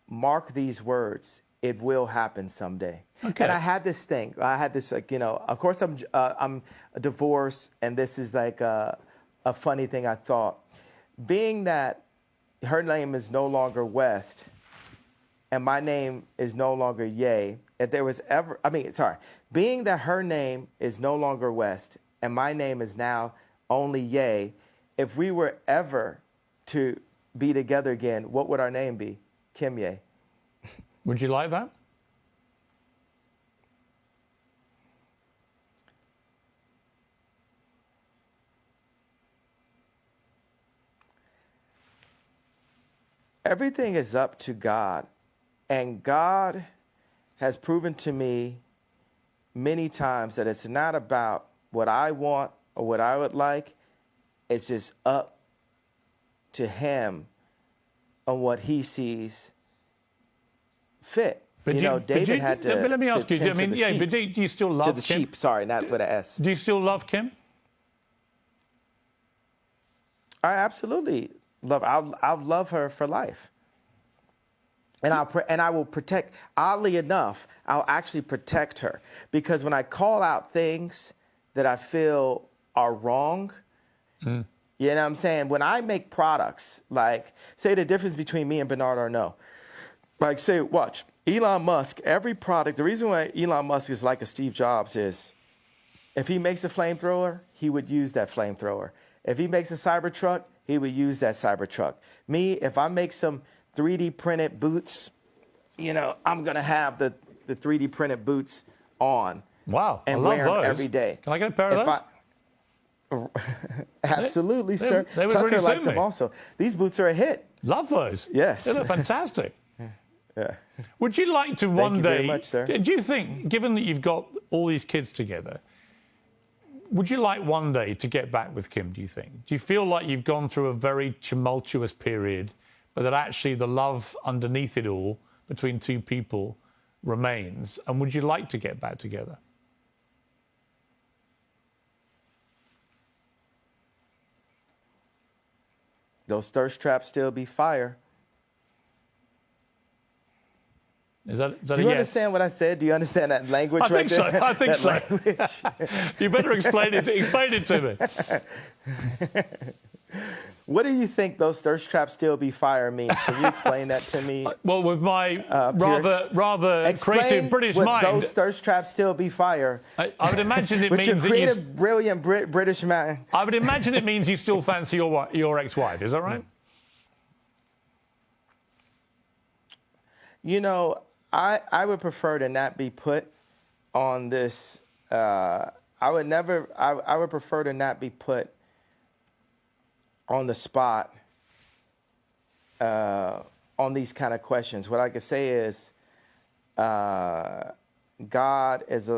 mark these words, it will happen someday. Okay. And I had this thing. Of course I'm divorced, and this is like a funny thing I thought. Being that her name is no longer West, and my name is no longer Ye, being that her name is no longer West, and my name is now only Ye, if we were ever to be together again, what would our name be? Kim Ye. Would you like that? Everything is up to God, and God has proven to me many times that it's not about what I want or what I would like. It's just up to Him on what He sees fit. But David had to. But let me ask you. tend I mean, to the yeah, but sheep, do you still love to the Kim? sheep? Sorry, not with an S. Do you still love Kim? I absolutely love. I'll love her for life. And I will protect. Oddly enough, I'll actually protect her, because when I call out things that I feel are wrong, you know what I'm saying? When I make products, like say the difference between me and Bernard Arnault, like say, watch Elon Musk. Every product. The reason why Elon Musk is like a Steve Jobs is, if he makes a flamethrower, he would use that flamethrower. If he makes a Cybertruck, he would use that Cybertruck. Me, if I make some 3D printed boots, I'm going to have the 3D printed boots on. Wow, and I love wear them those. every day. Can I get a pair of those? Absolutely, sir. They would Tucker really liked suit them me. also. These boots are a hit. Love those. Yes. They look fantastic. Yeah. Would you like to one you day? very much, sir. Do you think, given that you've got all these kids together, would you like one day to get back with Kim, do you think? Do you feel like you've gone through a very tumultuous period, but that actually the love underneath it all between two people remains? And would you like to get back together? Those thirst traps still be fire. Is that Do a you yes? understand what I said? Do you understand that language I right think so. there? I think That so. You better explain it to me. What do you think those thirst traps still be fire means? Can you explain that to me? Well, with my Pierce? rather Explain creative British what mind, those thirst traps still be fire. I would imagine it With your means that creative, brilliant British man. I would imagine it means you still fancy your ex-wife. Is that right? I would prefer to not be put on this. I would prefer to not be put on the spot on these kind of questions. What I can say is, God is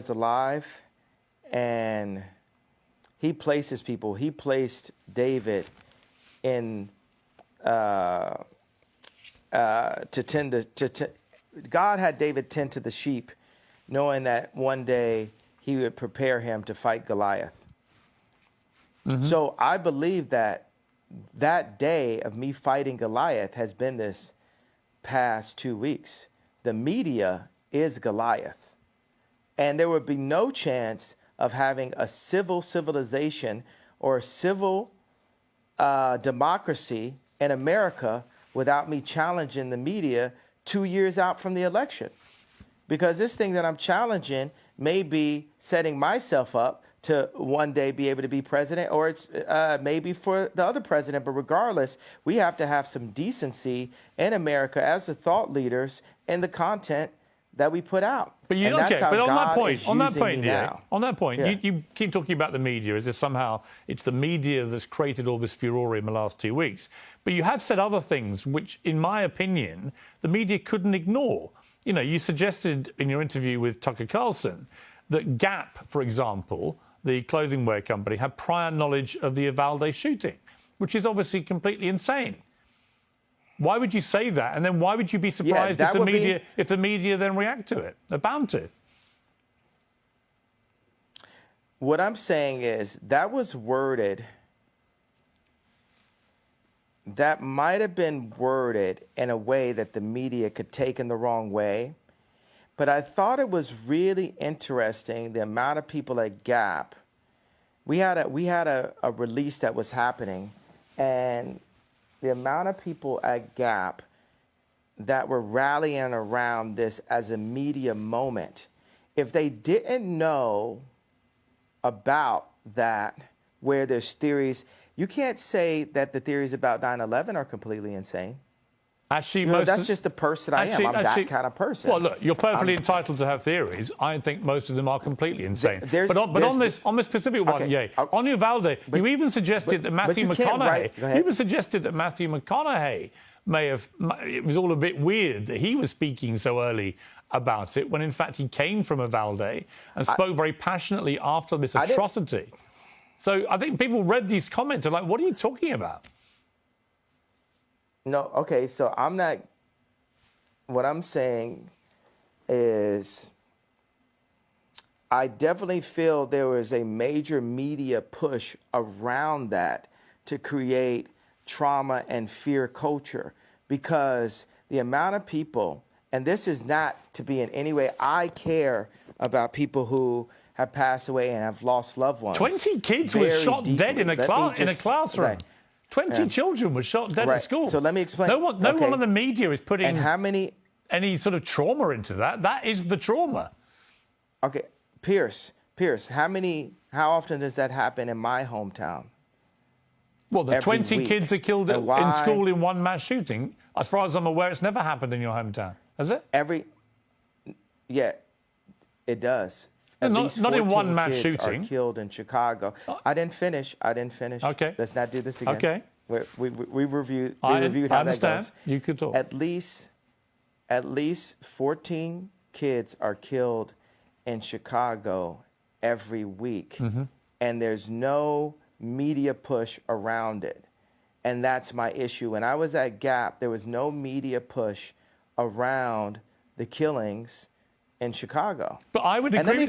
alive, and He places people. He placed David in to tend to. God had David tend to the sheep, knowing that one day He would prepare him to fight Goliath. Mm-hmm. So I believe that day of me fighting Goliath has been this past 2 weeks. The media is Goliath. And there would be no chance of having a civilization or a civil democracy in America without me challenging the media 2 years out from the election. Because this thing that I'm challenging may be setting myself up to one day be able to be president, or it's maybe for the other president. But regardless, we have to have some decency in America as the thought leaders in the content that we put out. But and that's how but on God that point, is on that using point, me yeah, now. on that point, Yeah. you keep talking about the media as if somehow it's the media that's created all this furore in the last 2 weeks. But you have said other things which, in my opinion, the media couldn't ignore. You know, you suggested in your interview with Tucker Carlson that Gap, for example, the clothing wear company, had prior knowledge of the Uvalde shooting, which is obviously completely insane. Why would you say that? And then why would you be surprised if the media then react to it? They're bound to. What I'm saying is that was worded, that might have been worded in a way that the media could take in the wrong way. But I thought it was really interesting the amount of people at Gap. We had a release that was happening, and the amount of people at Gap that were rallying around this as a media moment, if they didn't know about that, where there's theories, you can't say that the theories about 9/11 are completely insane. Actually, that's just the person I am. I'm that kind of person. Well, look, you're perfectly entitled to have theories. I think most of them are completely insane. But on this specific one, okay, on Uvalde, you even suggested that Matthew McConaughey. You even suggested that Matthew McConaughey may have. It was all a bit weird that he was speaking so early about it, when in fact he came from Uvalde and spoke very passionately after this atrocity. So I think people read these comments and are like, "What are you talking about?" No, okay, so I'm not, what I'm saying is I definitely feel there was a major media push around that to create trauma and fear culture, because the amount of people, and this is not to be in any way, I care about people who have passed away and have lost loved ones. 20 kids were shot dead in a classroom. Right. 20 children were shot dead at school. So let me explain. No one in the media is putting any sort of trauma into that. That is the trauma. Okay, Pierce, how often does that happen in my hometown? Well, the 20 week. kids are killed in school in one mass shooting. As far as I'm aware, it's never happened in your hometown, has it? Yeah, it does. Not in one mass kids shooting. Are killed in Chicago. I didn't finish. Okay. Let's not do this again. Okay. We reviewed how that goes. I understand. You could talk. At least 14 kids are killed in Chicago every week, and there's no media push around it, and that's my issue. When I was at Gap, there was no media push around the killings in Chicago. But I would agree.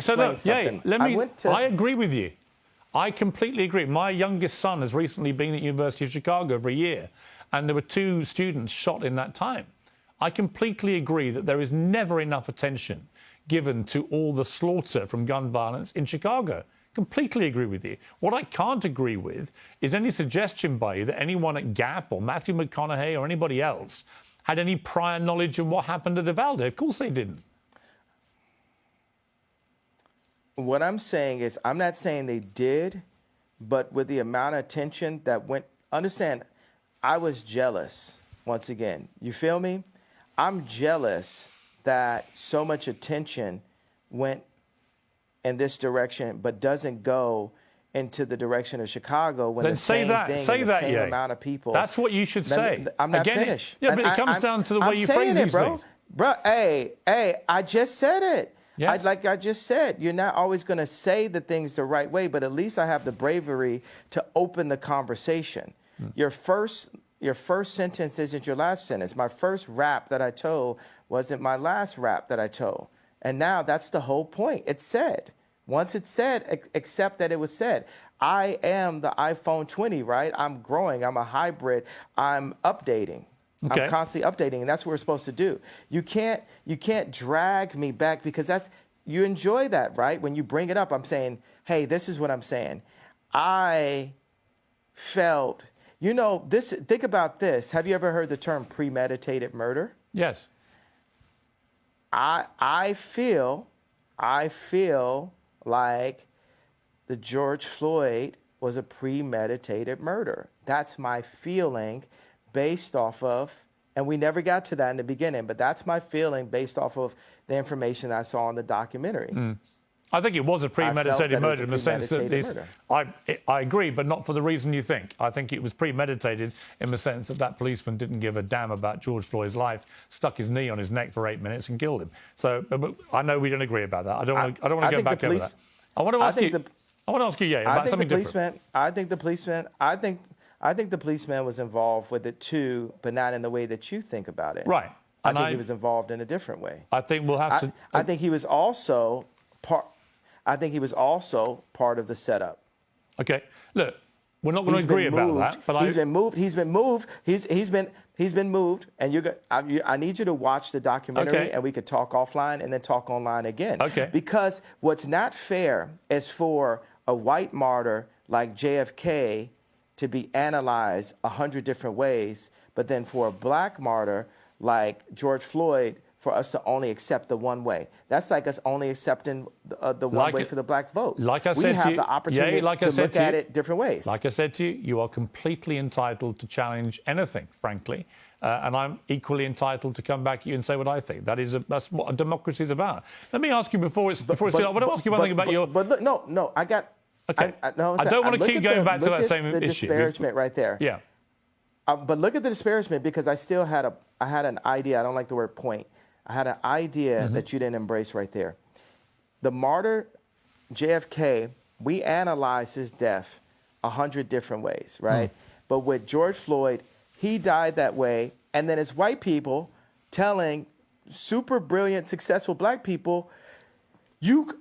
I agree with you. I completely agree. My youngest son has recently been at University of Chicago every year, and there were 2 students shot in that time. I completely agree that there is never enough attention given to all the slaughter from gun violence in Chicago. Completely agree with you. What I can't agree with is any suggestion by you that anyone at Gap or Matthew McConaughey or anybody else had any prior knowledge of what happened at Uvalde. Of course they didn't. What I'm saying is, I'm not saying they did, but with the amount of attention that went, understand, I was jealous, once again. You feel me? I'm jealous that so much attention went in this direction, but doesn't go into the direction of Chicago when then the same amount of people. That's what you should say. I'm not finished. Yeah, but it comes down to the way you phrase these things. Bro, hey, I just said it. Yes. Like I just said, you're not always going to say the things the right way, but at least I have the bravery to open the conversation. Your first sentence isn't your last sentence. My first rap that I told wasn't my last rap that I told. And now that's the whole point. It's said. Once it's said, accept that it was said. I am the iPhone 20, right? I'm growing. I'm a hybrid. I'm updating. Okay. I'm constantly updating, and that's what we're supposed to do. You can't drag me back, because you enjoy that, right? When you bring it up, I'm saying, hey, this is what I'm saying. I felt, think about this. Have you ever heard the term premeditated murder? Yes. I feel I feel like the George Floyd was a premeditated murder. That's my feeling based off of, and we never got to that in the beginning, but that's my feeling based off of the information I saw in the documentary. I think it was a premeditated murder in the sense that I agree, but not for the reason you think. I think it was premeditated in the sense that that policeman didn't give a damn about George Floyd's life, stuck his knee on his neck for 8 minutes and killed him. So but I know we don't agree about that. I don't want to go back over that. I want to ask you, about something different. I think the policeman was involved with it too, but not in the way that you think about it. Right. I think he was involved in a different way. I think we'll have to. I think he was also part. I think he was also part of the setup. Okay. Look, we're not going to agree about that, but he's been moved. He's been moved. He's been moved. And I need you to watch the documentary, okay, and we could talk offline and then talk online again. Okay. Because what's not fair is for a white martyr like JFK to be analyzed 100 different ways, but then for a black martyr like George Floyd, for us to only accept the one way. That's like us only accepting the one way for the black vote. Like I said we have the opportunity to look at it different ways. Like I said to you, you are completely entitled to challenge anything, frankly. And I'm equally entitled to come back to you and say what I think. That's what a democracy is about. Let me ask you before it's I want to ask you one thing about your. But look, no, I got. Okay. I don't want to keep going back to that same issue. The disparagement right there. Yeah. But look at the disparagement, because I still had an idea. I don't like the word point. I had an idea that you didn't embrace right there. The martyr, JFK, we analyzed his death 100 different ways, right? But with George Floyd, he died that way. And then it's white people telling super brilliant, successful black people, you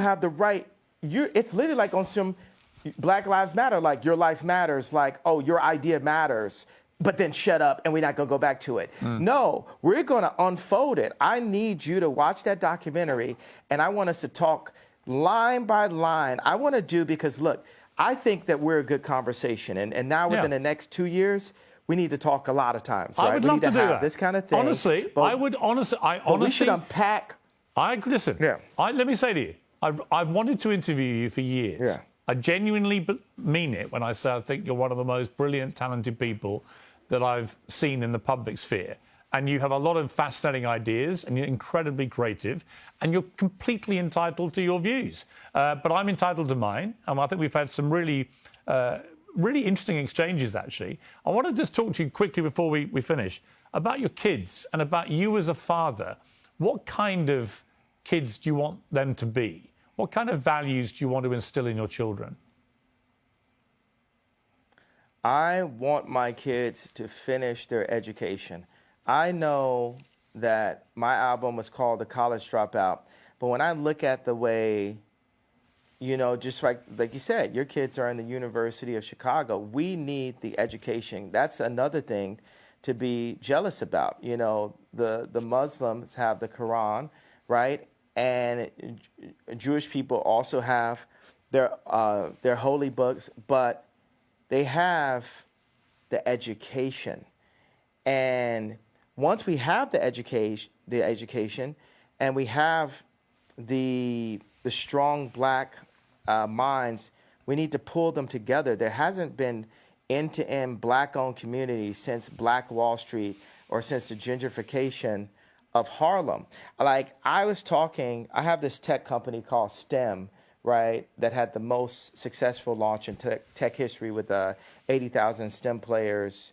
have the right. It's literally like on some Black Lives Matter, like your life matters, like, oh, your idea matters. But then shut up and we're not going to go back to it. No, we're going to unfold it. I need you to watch that documentary, and I want us to talk line by line. I want to do, because look, I think that we're a good conversation. And now within the next 2 years, we need to talk a lot of times, right? I would love to do that. This kind of thing. Honestly, we should unpack. Listen, let me say to you, I've wanted to interview you for years. Yeah. I genuinely mean it when I say I think you're one of the most brilliant, talented people that I've seen in the public sphere. And you have a lot of fascinating ideas, and you're incredibly creative, and you're completely entitled to your views. But I'm entitled to mine, and I think we've had some really interesting exchanges, actually. I want to just talk to you quickly before we finish about your kids and about you as a father. What kind of kids do you want them to be? What kind of values do you want to instill in your children? I want my kids to finish their education. I know that my album was called The College Dropout, but when I look at the way, just like you said, your kids are in the University of Chicago, we need the education. That's another thing to be jealous about. The Muslims have the Quran, right? And Jewish people also have their holy books, but they have the education. And once we have the education, and we have the strong black minds, we need to pull them together. There hasn't been end-to-end black-owned communities since Black Wall Street or since the gentrification of Harlem. Like I have this tech company called STEM, right, that had the most successful launch in tech history with 80,000 STEM players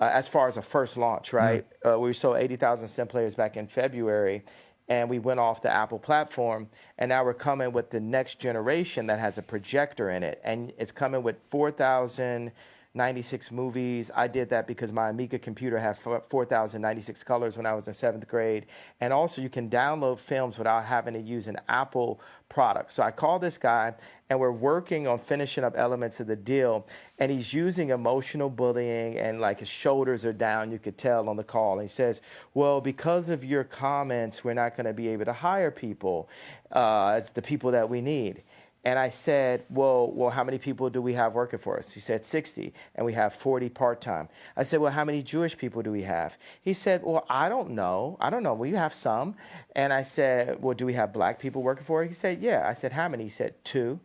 as far as a first launch, right? We sold 80,000 STEM players back in February, and we went off the Apple platform, and now we're coming with the next generation that has a projector in it, and it's coming with 4,096 movies. I did that because my Amiga computer had 4,096 colors when I was in 7th grade. And also you can download films without having to use an Apple product. So I called this guy, and we're working on finishing up elements of the deal. And he's using emotional bullying, and like his shoulders are down, you could tell on the call. And he says, well, because of your comments, we're not going to be able to hire people. It's the people that we need. And I said, well, how many people do we have working for us? He said 60, and we have 40 part-time. I said, well, how many Jewish people do we have? He said, well, I don't know. Well, you have some. And I said, well, do we have black people working for us? He said, yeah. I said, how many? He said, 2.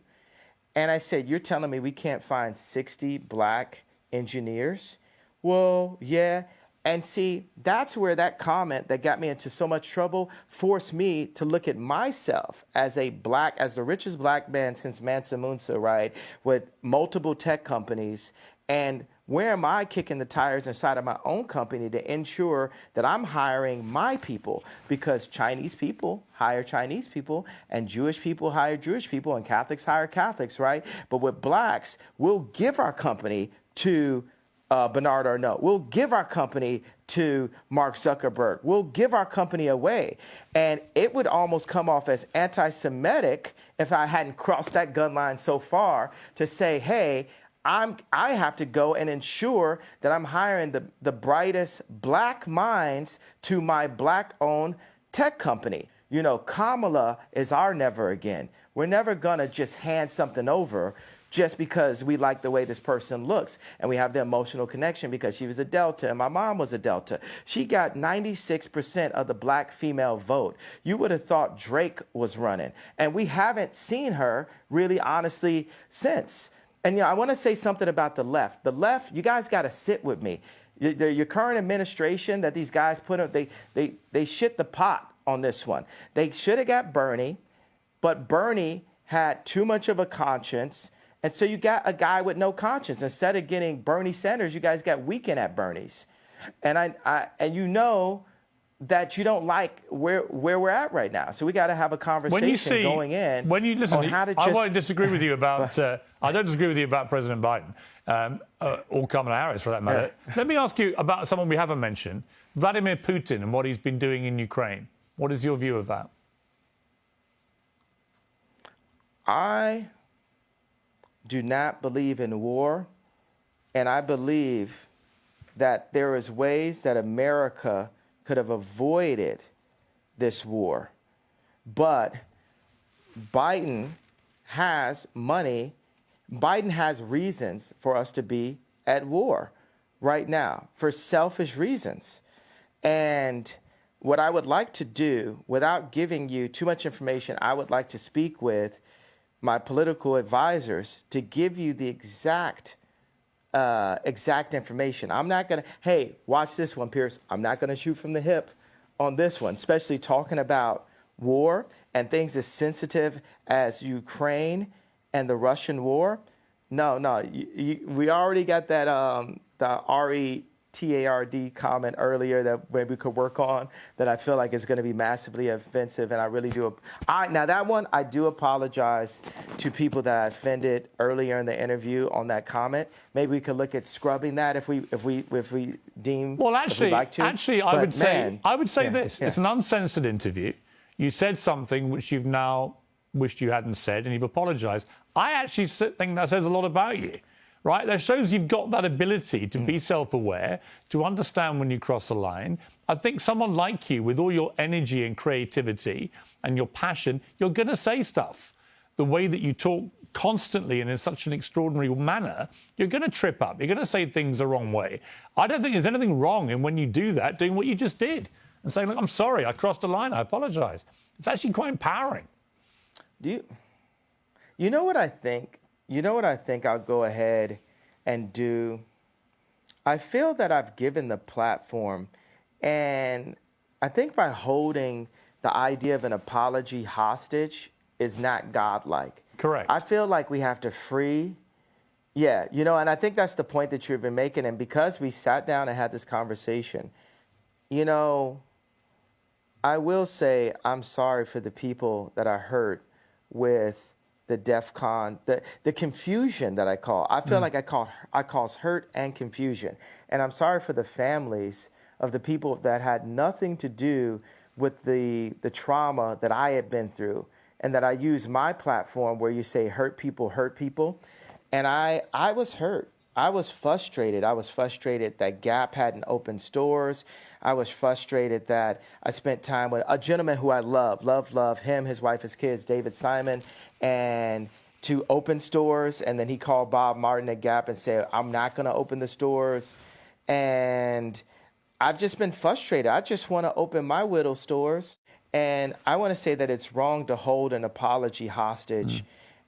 And I said, you're telling me we can't find 60 black engineers? Well, yeah. And see, that's where that comment that got me into so much trouble forced me to look at myself as the richest black man since Mansa Musa, right, with multiple tech companies. And where am I kicking the tires inside of my own company to ensure that I'm hiring my people? Because Chinese people hire Chinese people, and Jewish people hire Jewish people, and Catholics hire Catholics, right? But with blacks, we'll give our company to Bernard Arnault. We'll give our company to Mark Zuckerberg. We'll give our company away. And it would almost come off as anti-Semitic if I hadn't crossed that gun line so far to say, hey, I have to go and ensure that I'm hiring the brightest black minds to my black-owned tech company. You know, Kamala is our never again. We're never going to just hand something over just because we like the way this person looks and we have the emotional connection because she was a Delta and my mom was a Delta. She got 96% of the black female vote. You would have thought Drake was running. And we haven't seen her really honestly since. And you know, I want to say something about the left. The left, you guys got to sit with me. Your current administration that these guys put up, they shit the pot on this one. They should have got Bernie, but Bernie had too much of a conscience. And so you got a guy with no conscience. Instead of getting Bernie Sanders, you guys got Weekend at Bernie's. And and you know that you don't like where we're at right now. So we got to have a conversation going in. When you listen, on how to just... I won't disagree with you about. I don't disagree with you about President Biden or Kamala Harris for that matter. Yeah. Let me ask you about someone we haven't mentioned, Vladimir Putin, and what he's been doing in Ukraine. What is your view of that? I do not believe in war, and I believe that there is ways that America could have avoided this war. But Biden has money. Biden has reasons for us to be at war right now for selfish reasons. And what I would like to do, without giving you too much information, I would like to speak with my political advisors to give you the exact information. I'm not going to, hey, watch this one, Pierce. I'm not going to shoot from the hip on this one, especially talking about war and things as sensitive as Ukraine and the Russian war. No, we already got that the RETARD comment earlier that maybe we could work on that I feel like is going to be massively offensive, and I really do. Now that one, I do apologize to people that I offended earlier in the interview on that comment. Maybe we could look at scrubbing that if we deem. Well, actually, like to. I would say yeah, this: yeah. It's an uncensored interview. You said something which you've now wished you hadn't said, and you've apologized. I actually think that says a lot about you. Right? That shows you've got that ability to be self-aware, to understand when you cross a line. I think someone like you, with all your energy and creativity and your passion, you're going to say stuff. The way that you talk constantly and in such an extraordinary manner, you're going to trip up. You're going to say things the wrong way. I don't think there's anything wrong in when you do that, doing what you just did and saying, look, I'm sorry, I crossed a line, I apologize. It's actually quite empowering. You know what I think? You know what I think I'll go ahead and do? I feel that I've given the platform, and I think by holding the idea of an apology hostage is not godlike. Correct. I feel like we have to free. Yeah, you know, and I think that's the point that you've been making. And because we sat down and had this conversation, you know, I will say I'm sorry for the people that I hurt with the DEFCON, the confusion that I call. I feel like I cause hurt and confusion. And I'm sorry for the families of the people that had nothing to do with the trauma that I had been through, and that I use my platform where you say hurt people. And I was hurt. I was frustrated. I was frustrated that Gap hadn't opened stores. I was frustrated that I spent time with a gentleman who I love him, his wife, his kids, David Simon, and to open stores, and then he called Bob Martin at Gap and said, I'm not going to open the stores. And I've just been frustrated. I just want to open my Whittle stores. And I want to say that it's wrong to hold an apology hostage.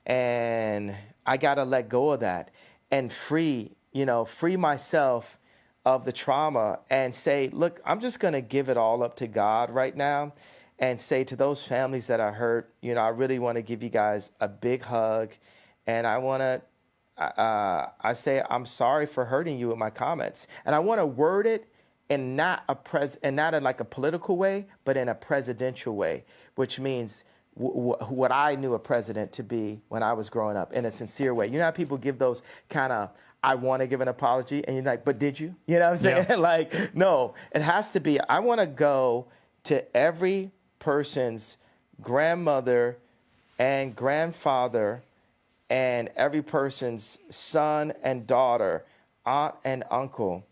And I got to let go of that and free myself of the trauma and say, look, I'm just going to give it all up to God right now and say to those families that are hurt, I really want to give you guys a big hug. And I want to, I say, I'm sorry for hurting you with my comments. And I want to word it in not in like a political way, but in a presidential way, which means what I knew a president to be when I was growing up, in a sincere way. You know how people give those kind of, I want to give an apology, and you're like, but did you? You know what I'm saying? Yeah. Like, no, it has to be, I want to go to every person's grandmother and grandfather and every person's son and daughter, aunt and uncle,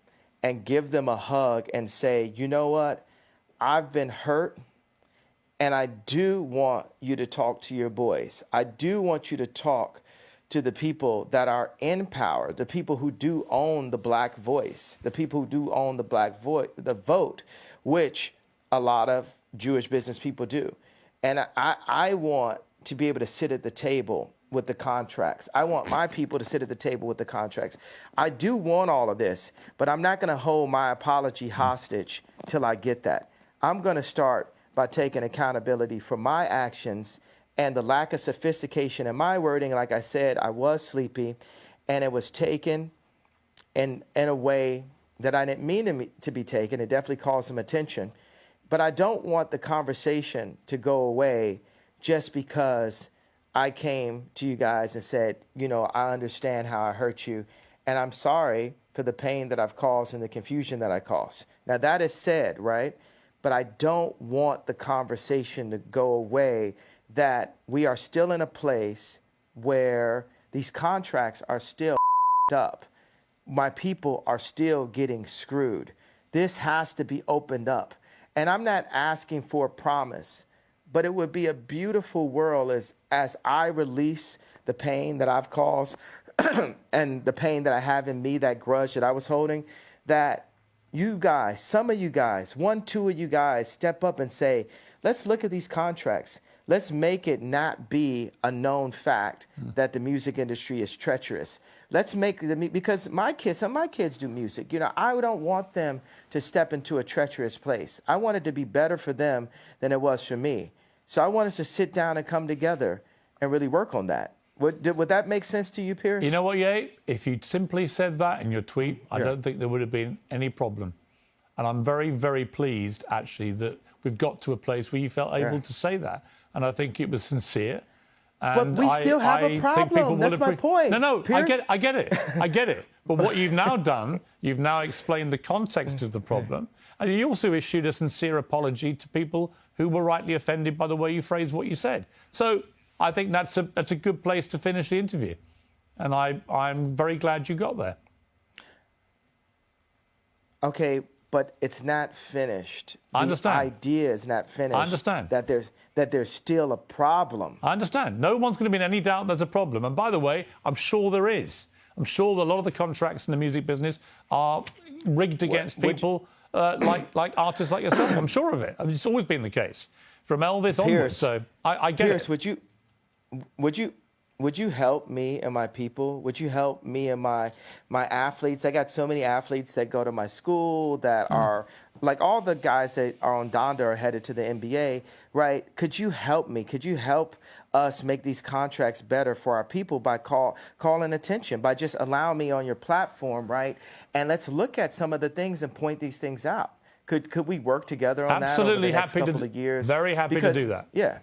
and give them a hug and say, you know what? I've been hurt, and I do want you to talk to your boys. I do want you to talk to the people that are in power, the people who do own the black voice, the people who do own the vote, which a lot of Jewish business people do. And I want to be able to sit at the table with the contracts. I want my people to sit at the table with the contracts. I do want all of this, but I'm not going to hold my apology hostage till I get that. I'm going to start by taking accountability for my actions and the lack of sophistication in my wording. Like I said, I was sleepy, and it was taken in a way that I didn't mean to be taken. It definitely caused some attention. But I don't want the conversation to go away just because I came to you guys and said, I understand how I hurt you, and I'm sorry for the pain that I've caused and the confusion that I caused. Now, that is said, right? But I don't want the conversation to go away that we are still in a place where these contracts are still up. My people are still getting screwed. This has to be opened up. And I'm not asking for a promise, but it would be a beautiful world as I release the pain that I've caused and the pain that I have in me, that grudge that I was holding, that you guys, some of you guys, 1, 2 of you guys step up and say, let's look at these contracts. Let's make it not be a known fact that the music industry is treacherous. Let's make because some of my kids do music. I don't want them to step into a treacherous place. I want it to be better for them than it was for me. So I want us to sit down and come together and really work on that. Would that make sense to you, Pierce? You know what, Ye? If you'd simply said that in your tweet, I don't think there would have been any problem. And I'm very, very pleased, actually, that we've got to a place where you felt able to say that. And I think it was sincere. And but we still have a problem. That's my point. No, Pierce. I get it. I get it. But what you've now done, you've now explained the context of the problem. And you also issued a sincere apology to people who were rightly offended by the way you phrased what you said. So I think that's a good place to finish the interview. And I'm very glad you got there. Okay, but it's not finished. I understand. The idea is not finished. I understand. That there's still a problem. I understand. No one's going to be in any doubt there's a problem. And by the way, I'm sure there is. I'm sure that a lot of the contracts in the music business are rigged against people like artists like yourself. I'm sure of it. I mean, it's always been the case from Elvis onwards. So I get Pierce, it. Would you help me and my people? Would you help me and my athletes? I got so many athletes that go to my school that are like all the guys that are on Donda are headed to the NBA, right? Could you help me? Could you help us make these contracts better for our people by calling attention, by just allowing me on your platform, right? And let's look at some of the things and point these things out. Could we work together on Absolutely that over the next happy couple of years? Very happy to do that. Yeah.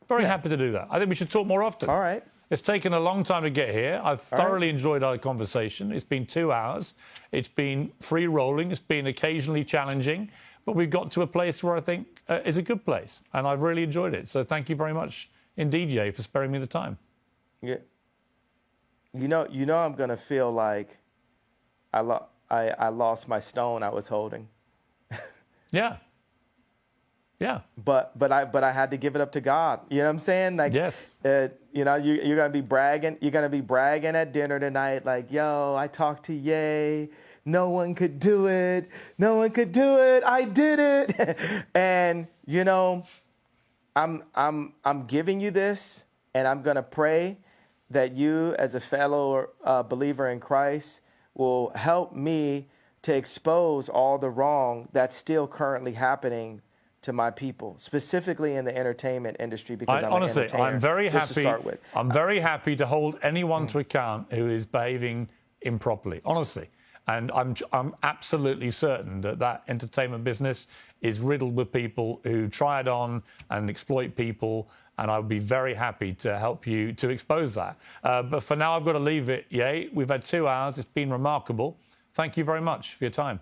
Very happy to do that. I think we should talk more often. All right. It's taken a long time to get here. I've thoroughly enjoyed our conversation. It's been 2 hours. It's been free rolling. It's been occasionally challenging. But we've got to a place where I think is a good place. And I've really enjoyed it. So thank you very much indeed, Ye, for sparing me the time. Yeah. You know I'm going to feel like I lost my stone I was holding. Yeah. Yeah. But I had to give it up to God. You know what I'm saying? Like, Yes. you know, you're gonna be bragging. You're gonna be bragging at dinner tonight, like, yo, I talked to Ye. No one could do it. No one could do it. I did it. And you know, I'm giving you this, and I'm gonna pray that you, as a fellow believer in Christ, will help me to expose all the wrong that's still currently happening to my people, specifically in the entertainment industry, because Honestly, I'm very happy. To start with. I'm very happy to hold anyone to account who is behaving improperly, honestly. And I'm absolutely certain that that entertainment business is riddled with people who try it on and exploit people. And I would be very happy to help you to expose that. But for now, I've got to leave it, Ye. We've had 2 hours. It's been remarkable. Thank you very much for your time.